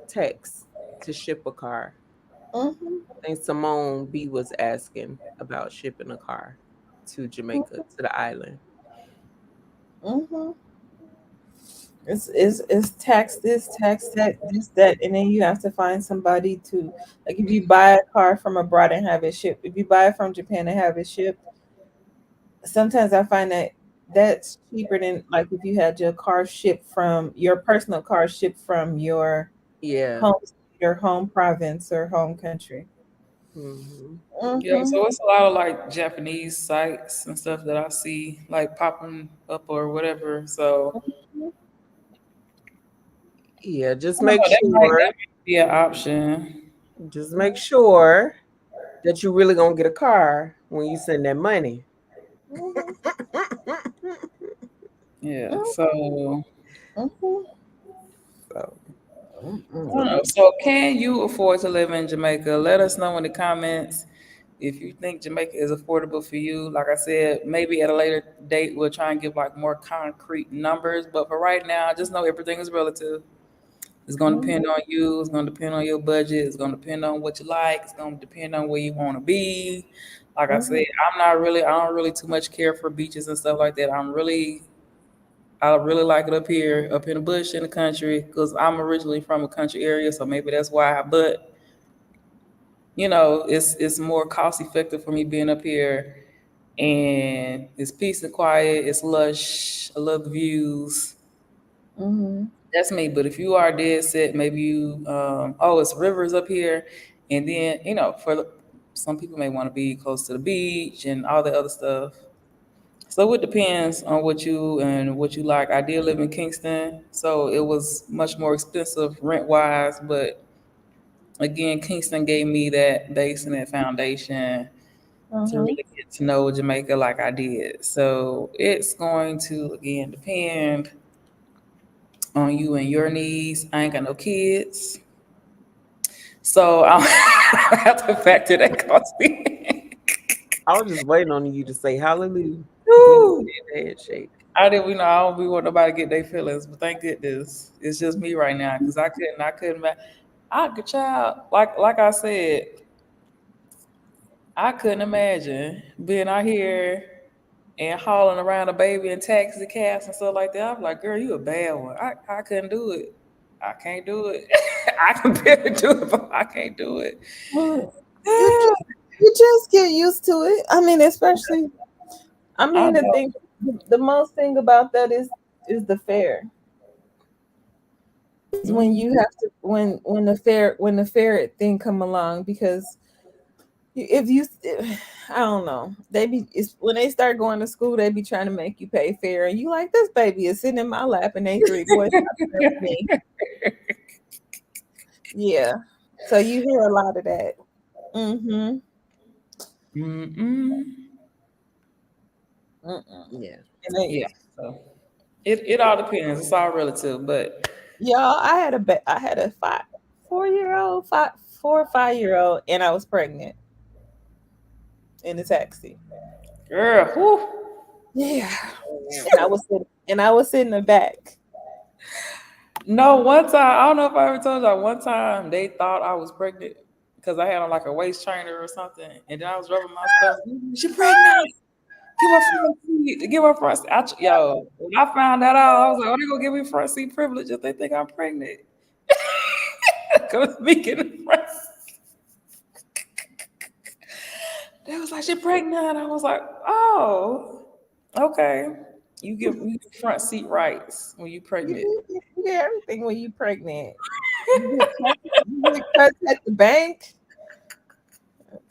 text to ship a car. Mhm, I think Simone B was asking about shipping a car to Jamaica, to the island. mhm. It's tax this, tax that, this, that, and then you have to find somebody to, like, if you buy a car from abroad and have it shipped. If you buy it from Japan and have it shipped, sometimes I find that that's cheaper than, like, if you had your car shipped from your personal car shipped from Yeah. home your home province or home country. Hmm. yeah. Mhm. So it's a lot of like Japanese sites and stuff that I see like popping up or whatever. So Yeah. I don't know, that might be an option. Just make sure that you really gonna get a car when you send that money. Mhm. Yeah. Mhm. So Mhm. So, I don't know. So can you afford to live in Jamaica? Let us know in the comments if you think Jamaica is affordable for you. Like I said, maybe at a later date we'll try and give like more concrete numbers. But for right now, just know everything is relative. It's going to depend on you. It's going to depend on your budget. It's going to depend on what you like. It's going to depend on where you want to be. Like I said, Mhm. I don't really too much care for beaches and stuff like that. I really like it up here, up in the bush in the country, because I'm originally from a country area, so maybe that's why. But it's more cost effective for me being up here, and it's peace and quiet. It's lush. I love the views. Mhm. That's me. But if you are dead set, maybe it's rivers up here, and then for some people may want to be close to the beach and all the other stuff. So it depends on what you like. I did live in Kingston, so it was much more expensive rent wise, but again, Kingston gave me that base and that foundation to Mhm. really get to know Jamaica like I did. So it's going to again depend on you and your needs. I ain't got no kids, so I have to factor that cost in. I was just waiting on you to say hallelujah. Then you Woo! did that shake. I don't be want nobody to get their feelings, but thank goodness it's just me right now because I could child like I said, I couldn't imagine being out here and hauling around a baby in taxi cabs and stuff like that. I'm like, girl, you a bad one. I couldn't do it. I can't do it. I can barely do it, but I can't do it. Mhm. You just, you just get used to it. I mean, especially, I I mean, know. the most thing about that is the fare. Is when Mhm. you have to, when the fare thing come along, because if you, I don't know, it's when they start going to school, they be trying to make you pay fare, and you like, this baby is sitting in my lap, and they three boys not playing with me. Yeah, so you hear a lot of that. Mm-hmm. Mm-mm. Mm-mm. Yeah. And they, Yeah. So it all depends. It's all relative, but y'all, I had a 4 year old, 4 or 5 year old, and I was pregnant in the taxi. girl, whew. Yeah, and I was sitting in the back. No, one time, I don't know if I ever told y'all, one time they thought I was pregnant because I had on like a waist trainer or something. And then I was rubbing my stuff. She pregnant. Give her front seat. Give her front seat. Yo, when I found that out, I was like, oh, they gonna give me front seat privilege if they think I'm pregnant. Cause me getting front gosh, you're pregnant. I was like, oh, okay. You get front seat rights when you pregnant. You get everything when you pregnant. You get cuts at the bank,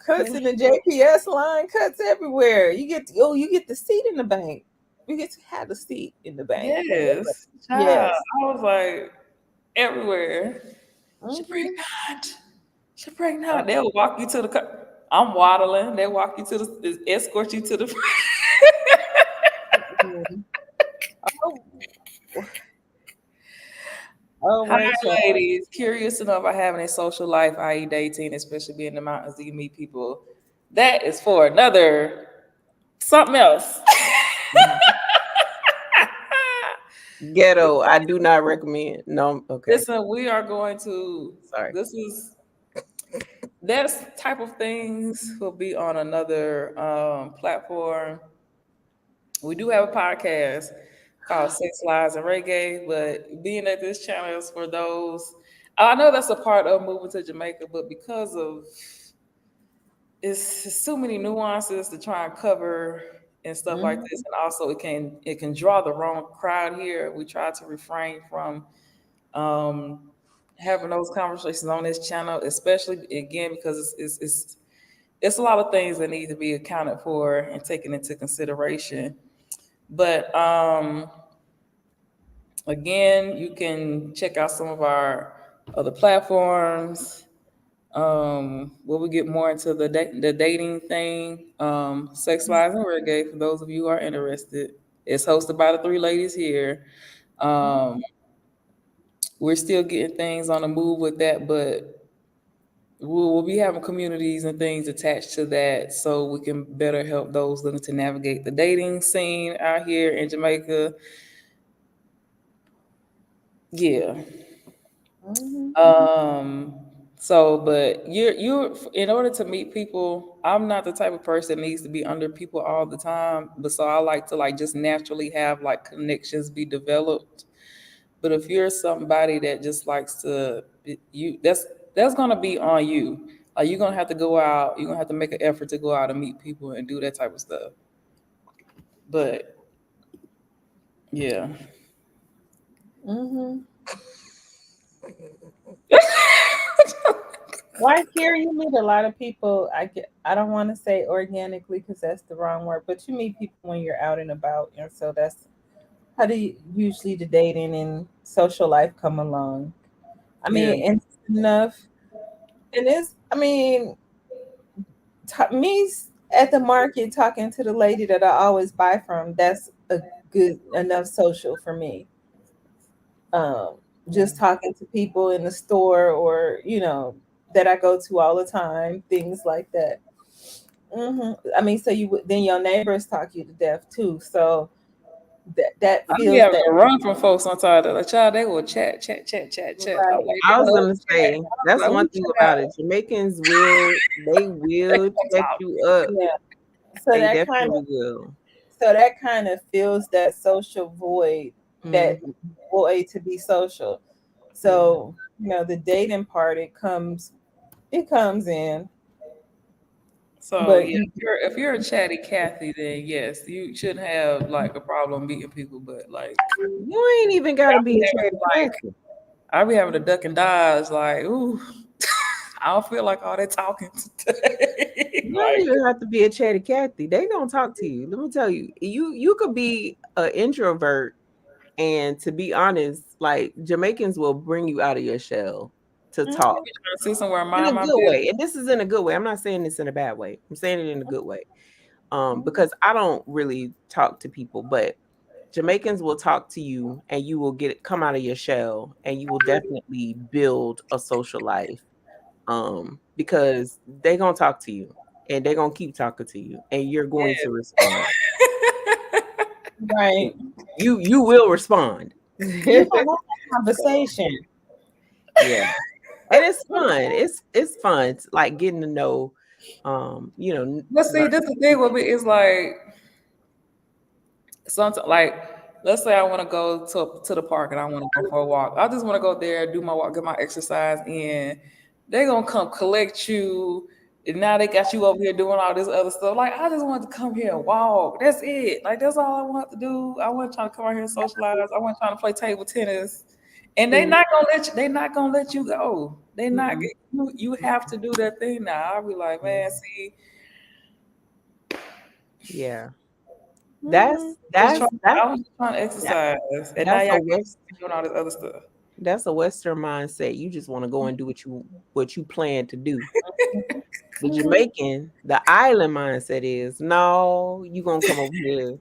cuts in the JPS line, cuts everywhere. You get the seat in the bank. You get to have the seat in the bank when you're pregnant. Yes, child. Yes. I was like everywhere. She Mm-hmm. pregnant. She pregnant. They'll walk you to the car. I'm waddling. They walk you to the escort you to the Mm-hmm. Oh, all Hi, right, y'all. ladies. Curious to know about having a social life, i.e., dating, especially being in the mountains, do you meet people? That is for another something else. Ghetto, I do not recommend. No, okay. Listen, we are going to. Sorry. This is that type of things will be on another platform. We do have a podcast called Sex Lies and Reggae, but being that this channel is for those, I know that's a part of moving to Jamaica, but because of it's so many nuances to try and cover and stuff like Mm-hmm. this, and also it can draw the wrong crowd here. We try to refrain from um, having those conversations on this channel, especially again because it's a lot of things that need to be accounted for and taken into consideration. But again, you can check out some of our other platforms where we get more into the dating thing. Sex Lies and Reggae, for those of you who are interested. It's hosted by the three ladies here. Um, we're still getting things on the move with that, but we'll be having communities and things attached to that so we can better help those looking to navigate the dating scene out here in Jamaica. Yeah. Mm-hmm. Um, but you're in order to meet people, I'm not the type of person that needs to be under people all the time. But so I like to like just naturally have like connections be developed. But if you're somebody that just likes to you that's gonna be on you. Like you're gonna have to go out, you're gonna have to make an effort to go out and meet people and do that type of stuff. But yeah. Mm-hmm. Right here, you meet a lot of people. I don't want to say organically because that's the wrong word, but you meet people when you're out and about, and so that's how do you, usually the dating and social life come along. I Yeah. mean, and enough, and it's. I mean, me at the market talking to the lady that I always buy from. That's a good enough social for me. Um, just talking to people in the store or that I go to all the time, things like that. I mean, so then your neighbors talk you to death too. So that I be feels having that to run from folks sometimes. They're like, child, they will chat, chat, chat, chat, chat. I'm right. like, I they was love gonna to chat. say that's Like, one we thing chat about out. it. Jamaicans will They check talk. you up. Yeah. So They that kind definitely of will. fills that social void, that Mhm. void to be social. Yeah. So the dating part, it comes in, So but yeah, if you're a chatty Cathy, then yes, you shouldn't have like a problem meeting people. But like, You ain't even gotta I be be a having chatty like Cathy. I be having to duck and dodge. Like, ooh, I don't feel like all that talking today. You don't Like, even have to be a chatty Cathy. They gonna talk to you. Let me tell you, you could be an introvert, and to be honest, like Jamaicans will bring you out of your shell to Mhm. talk trying to sit somewhere and in mind a my good business. way. And this is in a good way. I'm not saying this in a bad way. I'm saying it in a good way. Mhm. Because I don't really talk to people, but Jamaicans will talk to you and you will come out of your shell and you will definitely build a social life. Because they're gonna talk to you and they're gonna keep talking to you and you're going to respond. Right. You will respond. You gonna have a conversation. Yeah. And it's fun. It's fun, like getting to know But see, learn. this the thing with me is like sometimes like let's say I want to go to the park and I want to go for a walk. I just want to go there, do my walk, get my exercise in. They're gonna come collect you. And now they got you over here doing all this other stuff. Like, I just wanted to come here and walk. That's it. Like, that's all I want to do. I wasn't trying to come out here and socialize. I wasn't trying to play table tennis. And they See? not gonna let you. They not gonna let you go. They not. Mm-mm. You have to do that thing now. I'll be like, Yeah. man, see, Yeah. Mhm. just trying. That's I was just trying to that, exercise, and now that's y'all a get west doing all this other stuff. that's a Western mindset. You just want to go and do what you plan to do. The Mhm. Jamaican, the island mindset is no, you gonna come over here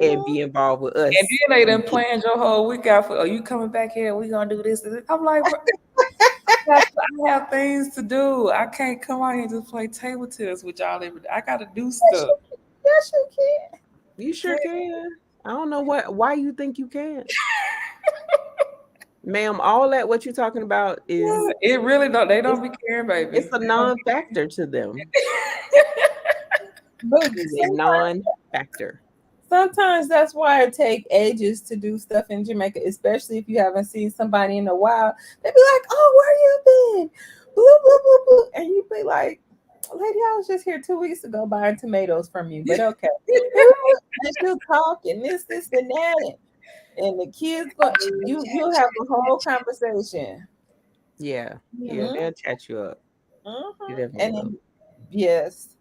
and Mhm. be involved with And us. then they done And get, planned your whole week out for. Are you coming back here? We gonna do this. I'm like, bro, I have things to do. I can't come out here and just play table tennis with y'all every day. I gotta do Yes, stuff. you can. Yes, you can. you sure can. I don't know why you think you can't. Ma'am, all that what you're talking about is It really don't. They it's don't be caring, it's baby. a They don't non-factor to them. But It is a non-factor. sometimes that's why it take ages to do stuff in Jamaica, especially if you haven't seen somebody in a while. They be like, "Oh, where you been?" Blue, blue, blue, blue, and you be like, "Lady, I was just here 2 weeks ago buying tomatoes from you." But okay, and she'll talk and this, and that, and the kids go. You'll have a whole conversation. Yeah. Yeah, Mhm, they'll chat you up. They mhm. definitely And will. then, yes.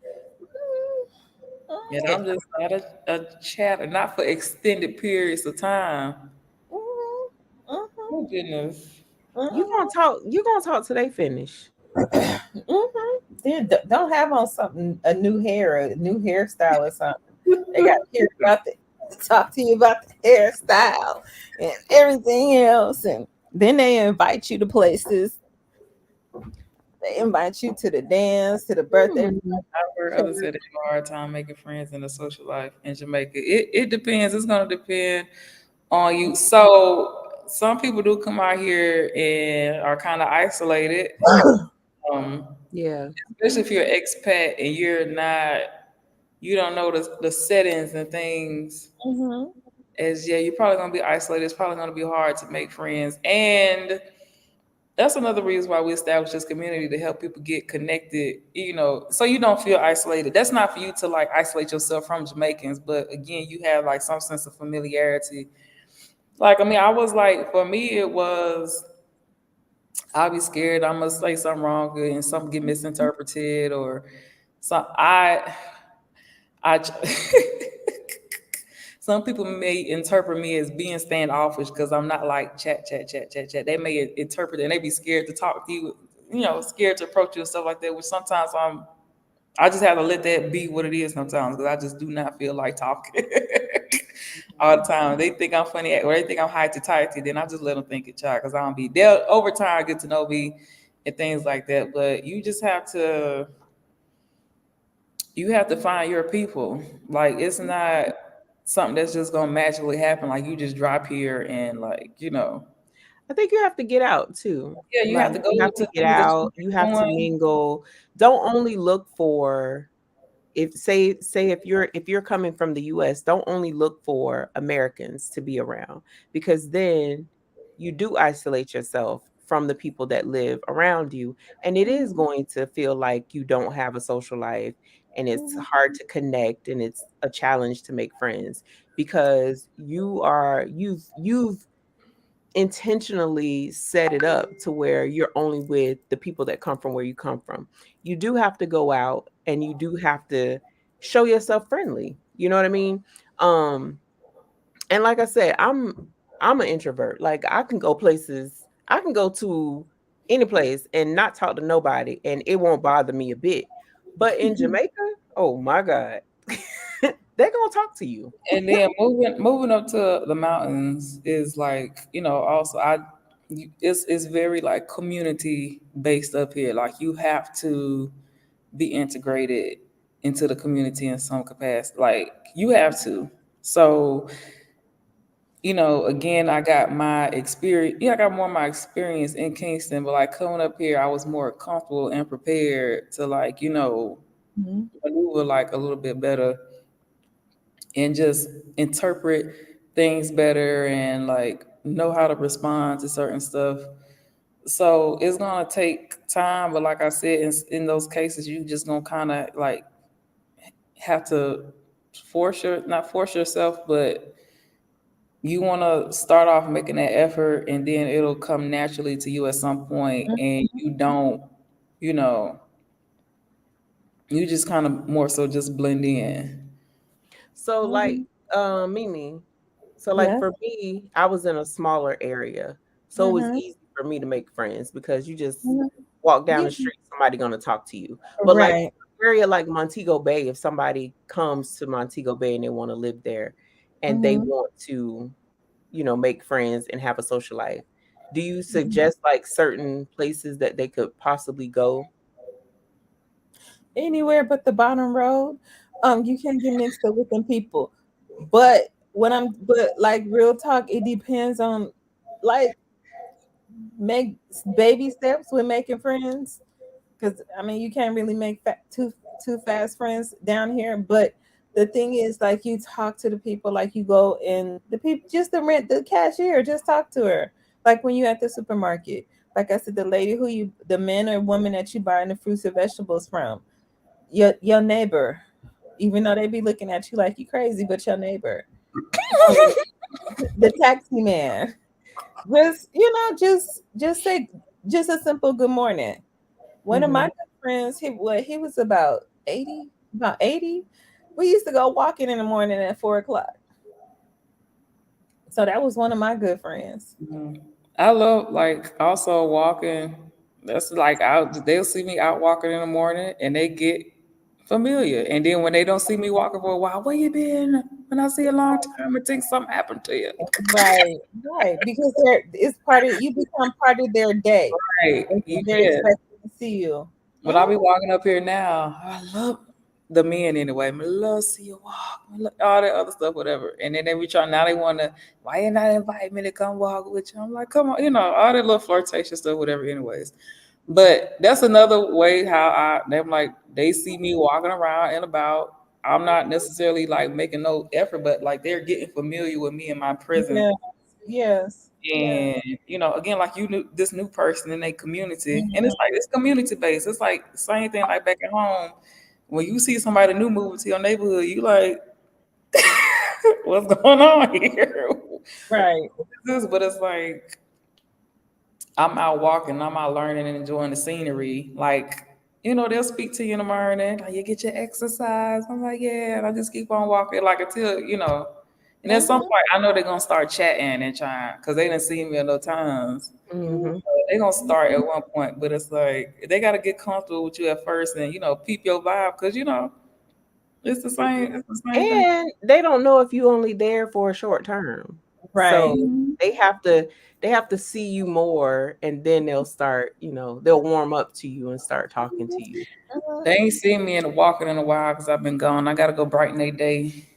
And Mhm, I'm just not a chatter, not for extended periods of time. mhm, mhm, Oh goodness. mhm. You gonna talk till they finish. Mm-hmm. Don't have on something a new hair, a new hairstyle or something. They got to hear about the talk to you about the hairstyle and everything else, and then they invite you to places. They invite you to the dance, to the birthday Hmm. I've heard party. others say they have a hard time making friends in the social life in Jamaica. It depends. It's gonna depend on you. So some people do come out here and are kind of isolated. Um, Yeah. especially if you're an expat and you don't know the settings and things Mm-hmm. as yeah, you're probably gonna be isolated. It's probably gonna be hard to make friends. And that's another reason why we established this community to help people get connected, so you don't feel isolated. That's not for you to like isolate yourself from Jamaicans, but again, you have like some sense of familiarity. Like, I mean, I was like, for me, it was I'll be scared I'm gonna say something wrong and something get misinterpreted or so I some people may interpret me as being standoffish because I'm not like chat, chat, chat, chat, chat. They may interpret it and they be scared to talk to you, scared to approach you and stuff like that, which sometimes I just have to let that be what it is sometimes because I just do not feel like talking all the time. They think I'm funny or they think I'm high to tighty, then I just let them think it child because I don't be they'll over time get to know me and things like that. But you have to find your people. Like it's not something that's just gonna magically happen. Like you just drop here and I think you have to get out too. yeah, you have Like to go you have to to get things that out, you've you been have to doing. mingle. Don't only look for if say if you're coming from the US, don't only look for Americans to be around because then you do isolate yourself from the people that live around you and it is going to feel like you don't have a social life and it's hard to connect and it's a challenge to make friends because you've intentionally set it up to where you're only with the people that come from where you come from. You do have to go out and you do have to show yourself friendly. You know what I mean? Um and like I said, I'm an introvert. Like I can go places, I can go to any place and not talk to nobody and it won't bother me a bit. But in Jamaica, oh my God. They're gonna talk to you. And then moving up to the mountains is like, also it's very like community based up here. Like you have to be integrated into the community in some capacity. Like you have to. So, again, I got my experience. Yeah, I got more of my experience in Kingston, but like coming up here, I was more comfortable and prepared to like, Mhm. maneuver like a little bit better and just interpret things better and like know how to respond to certain stuff. So it's gonna take time, but like I said, in those cases, you just gonna kind of like have to not force yourself, but you want to start off making that effort, and then it'll come naturally to you at some point, and you don't, you know, you just kind of more so just blend in. So like Mhm. Mimi, so like Yeah. for me, I was in a smaller area. So it was Mhm. easy for me to make friends because you just Mhm. walk down Yeah. the street, somebody gonna talk to you. But like Right. area like Montego Bay, if somebody comes to Montego Bay and they want to live there and they Mhm. want to, make friends and have a social life, do you Mhm. suggest like certain places that they could possibly go? Anywhere but the bottom road, you can get mixed up with them people. But like real talk, it depends on like make baby steps with making friends. Because I mean, you can't really make too fast friends down here. But the thing is, like, you talk to the people, like you go in the people, just the cashier, just talk to her. Like when you at the supermarket, like I said, the man or woman that you buying the fruits and vegetables from, your neighbor, even though they be looking at you like you crazy, but your neighbor, um, the taxi man, just say just a simple good morning. One of my Mhm. good friends, he was about 80. We used to go walking in the morning at 4 o'clock. So that was one of my good friends. Mhm. I love like also walking. That's like out. They'll see me out walking in the morning, and they get familiar. And then when they don't see me walking for a while, where you been? When I see you a long time, I think something happened to you. Right, right. Because it's part of you become part of their day. Right? And so they're Yeah. expecting to see you. But I'll be walking up here now. I love the men anyway. I love to see you walk. All that other stuff, whatever. And then they be trying. Now they want to. Why you not invite me to come walk with you? I'm like, come on, all that little flirtation stuff, whatever. Anyways, but that's another way how they're like they see me walking around and about. I'm not necessarily like making no effort, but like they're getting familiar with me and my presence. Yes, yes, yes. And again, like you knew this new person in a community, and Mhm. it's like it's community based. It's like same thing like back at home. When you see somebody new moving to your neighborhood, you like, what's going on here? Right. This, but it's like I'm out walking, I'm out learning and enjoying the scenery. Like, they'll speak to you in the morning, like you get your exercise. I'm like, yeah, and I just keep on walking, like until. And at some Mhm. point, I know they're gonna start chatting and trying, because they didn't see me enough times. Mhm. They're gonna start at one point, but it's like they gotta get comfortable with you at first, and peep your vibe, because it's the same. It's the same thing. And they don't know if you only there for a short term. Right. So they have to see you more and then they'll start, they'll warm up to you and start talking to you. Mhm. They ain't seen me in walking in a while because I've been gone. I gotta go brighten their day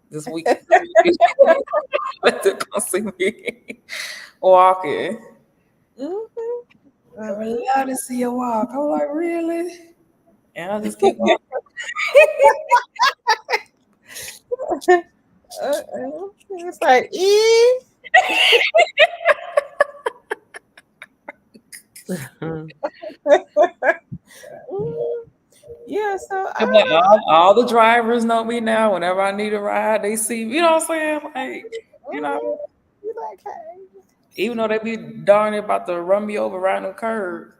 this week. Let them come see me walking. Mhm. I would Mhm. love to see you walk. I'm like, really? And I just keep on. It's like, ee. Mhm. Mhm. Yeah, so I'm I like, all the drivers know me now. Whenever I need a ride, they see me. You know what I'm saying? Like, you know, mhm. You like, hey. even though they be darn it about to run me over right on the curb,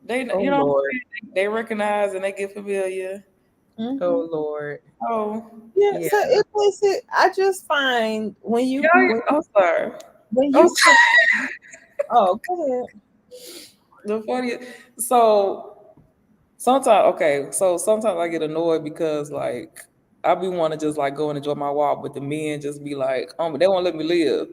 they, Oh you know, what I'm Lord. saying? They recognize and they get familiar. Mhm. Oh Lord. Oh, Yeah, Yeah. so it was it. I just find yeah. I'm sorry. when I'm you sorry. come. Oh, go ahead. The funny. So sometimes I get annoyed because like I be want to just like go and enjoy my walk, but the men just be like, they won't let me live.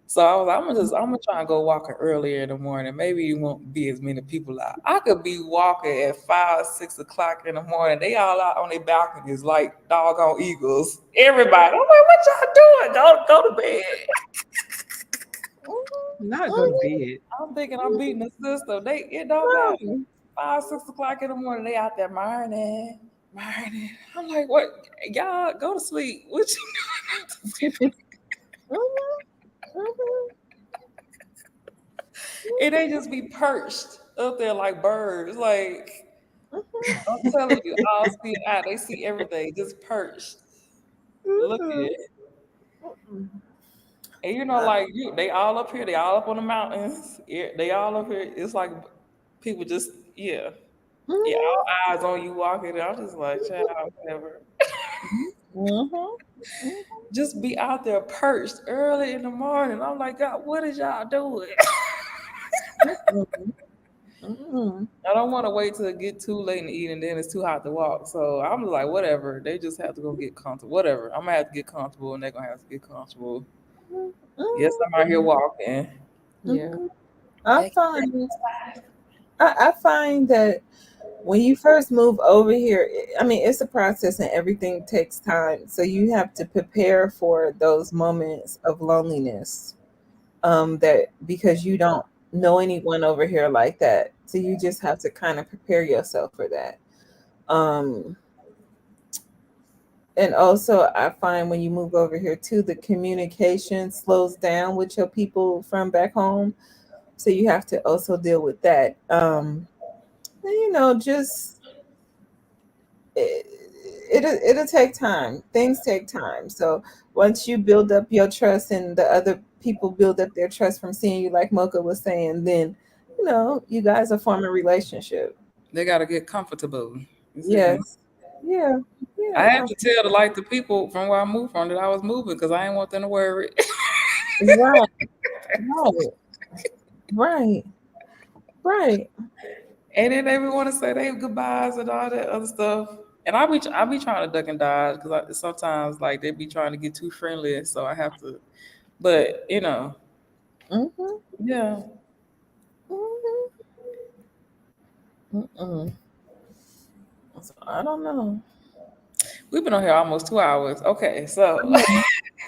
So I was like, I'm gonna try and go walking earlier in the morning. Maybe it won't be as many people out. I could be walking at 5, 6 o'clock in the morning. They all out on their balconies like doggone eagles. Everybody. I'm like, what y'all doing? Go to bed. Not go to Mhm. bed. I'm thinking I'm beating the system. It don't matter. Mhm. 5, 6 o'clock in the morning, they out there morning, morning. I'm like, what? Y'all go to sleep. What you Mhm. Mhm. And they just be perched up there like birds. Like I'm telling you, all see out. They see everything, just perched. Look at it. And like they all up here, they all up on the mountains. Yeah, they all up here. It's like people just yeah, all eyes on you walking. And I'm just like, child, whatever. Mhm. Just be out there perched early in the morning. I'm like, God, what is y'all doing? Mhm. Mhm. I don't want to wait till it get too late in the evening, then it's too hot to walk. So I'm like, whatever. They just have to go get comfortable. Whatever. I'm gonna have to get comfortable, and they're gonna have to get comfortable. Yes, I'm out here walking. Yeah. I They find I find that when you first move over here, I mean, it's a process and everything takes time. So you have to prepare for those moments of loneliness. That because you don't know anyone over here like that. So you just have to kind of prepare yourself for that. Um, and also I find when you move over here too, the communication slows down with your people from back home. So you have to also deal with that. And, just it, it'll take time. Things take time. So once you build up your trust and the other people build up their trust from seeing you, like Mocha was saying, then you guys are forming a relationship. gotta get comfortable. You see me? Yes. Yeah. Yeah. I had to tell the people from where I moved from that I was moving because I didn't want them to worry. Right. Right. Right. Right. And then they would want to say they goodbyes and all that other stuff. And I be trying to duck and dodge because sometimes like they be trying to get too friendly, so I have to. But Mm-hmm. yeah, Mm-hmm. Mm-mm. So I don't know. we've been on here almost 2 hours. Okay, so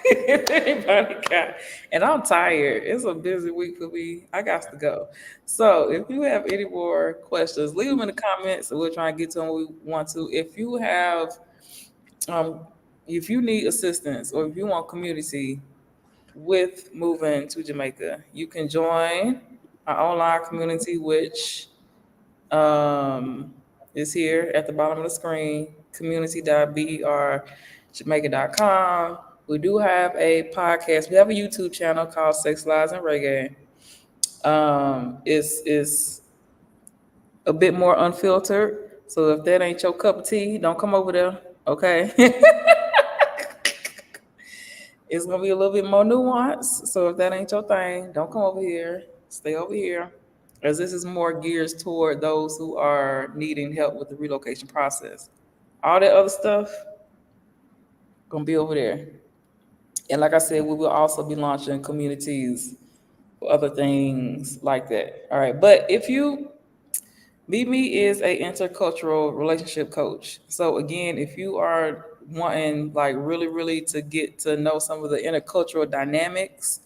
if anybody got, and I'm tired. It's a busy week for me. I got to go. So if you have any more questions, leave them in the comments, and we'll try and get to them when we want to. Um, if you need assistance or if you want community with moving to Jamaica, you can join our online community, which um, is here at the bottom of the screen, community.berjamaica.com. We do have a podcast. We have a YouTube channel called Sex, Lies, and Reggae. It's a bit more unfiltered. So if that ain't your cup of tea, don't come over there. Okay. It's gonna be a little bit more nuanced. So if that ain't your thing, don't come over here. Stay over here. As this is more geared toward those who are needing help with the relocation process. All that other stuff gonna be over there. And like I said, we will also be launching communities for other things like that. All right. But if you Mimi is a intercultural relationship coach. So again, if you are wanting like really, really to get to know some of the intercultural dynamics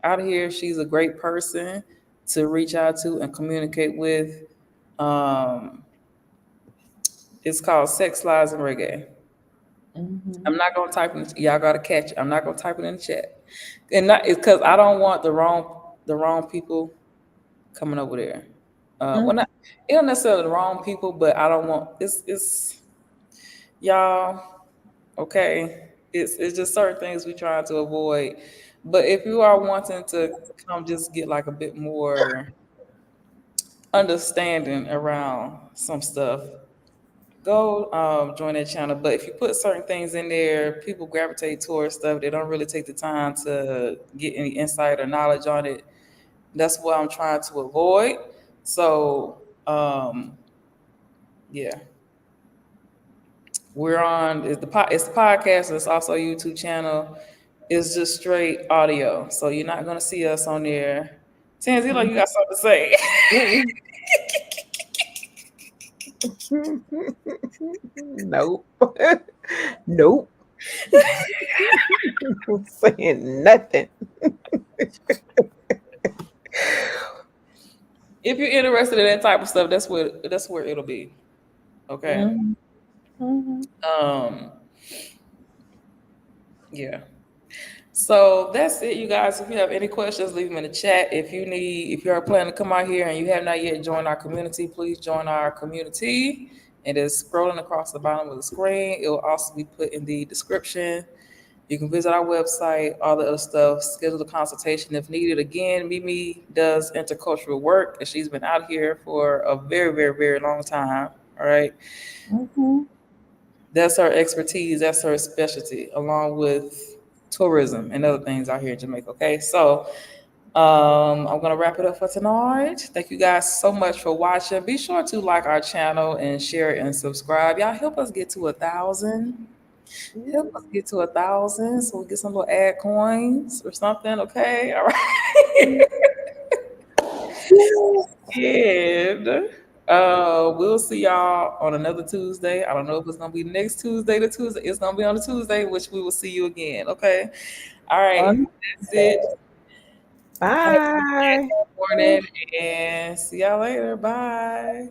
out here, she's a great person to reach out to and communicate with. Um, it's called Sex, Lies, and Reggae. Mm-hmm. I'm not gonna type in. Y'all gotta catch it. I'm not gonna type it in the chat, and not it's because I don't want the wrong people coming over there. Well, not it don't necessarily the wrong people, but I don't want it's y'all. Okay, it's just certain things we try to avoid. But if you are wanting to come, just get like a bit more understanding around some stuff, go join that channel. But if you put certain things in there, people gravitate towards stuff. They don't really take the time to get any insight or knowledge on it. That's what I'm trying to avoid. So yeah, we're on it's the podcast. It's also a YouTube channel. It's just straight audio, so you're not gonna see us on there. Tanzila, you got something to say? Nope. Nope. Saying nothing. If you're interested in that type of stuff, that's where it'll be. Okay. Mm-hmm. Um. Yeah. So that's it, you guys. If you have any questions, leave them in the chat. If you are planning to come out here and you have not yet joined our community, please join our community. It is scrolling across the bottom of the screen. It will also be put in the description. You can visit our website, all the other stuff, schedule a consultation if needed. Again, Mimi does intercultural work, and she's been out here for a very, very, very long time. All right. Mm-hmm. That's her expertise, that's her specialty, along with tourism and other things out here in Jamaica. Okay. So I'm gonna wrap it up for tonight. Thank you guys so much for watching. Be sure to like our channel and share and subscribe. Y'all help us get to 1,000. Help us get to 1,000 so we get some little ad coins or something. Okay. All right. And we'll see y'all on another Tuesday. I don't know if it's gonna be next Tuesday to Tuesday. It's gonna be on a Tuesday, which we will see you again. Okay. All right. On That's it. Have a Bye. good morning and see y'all later. Bye.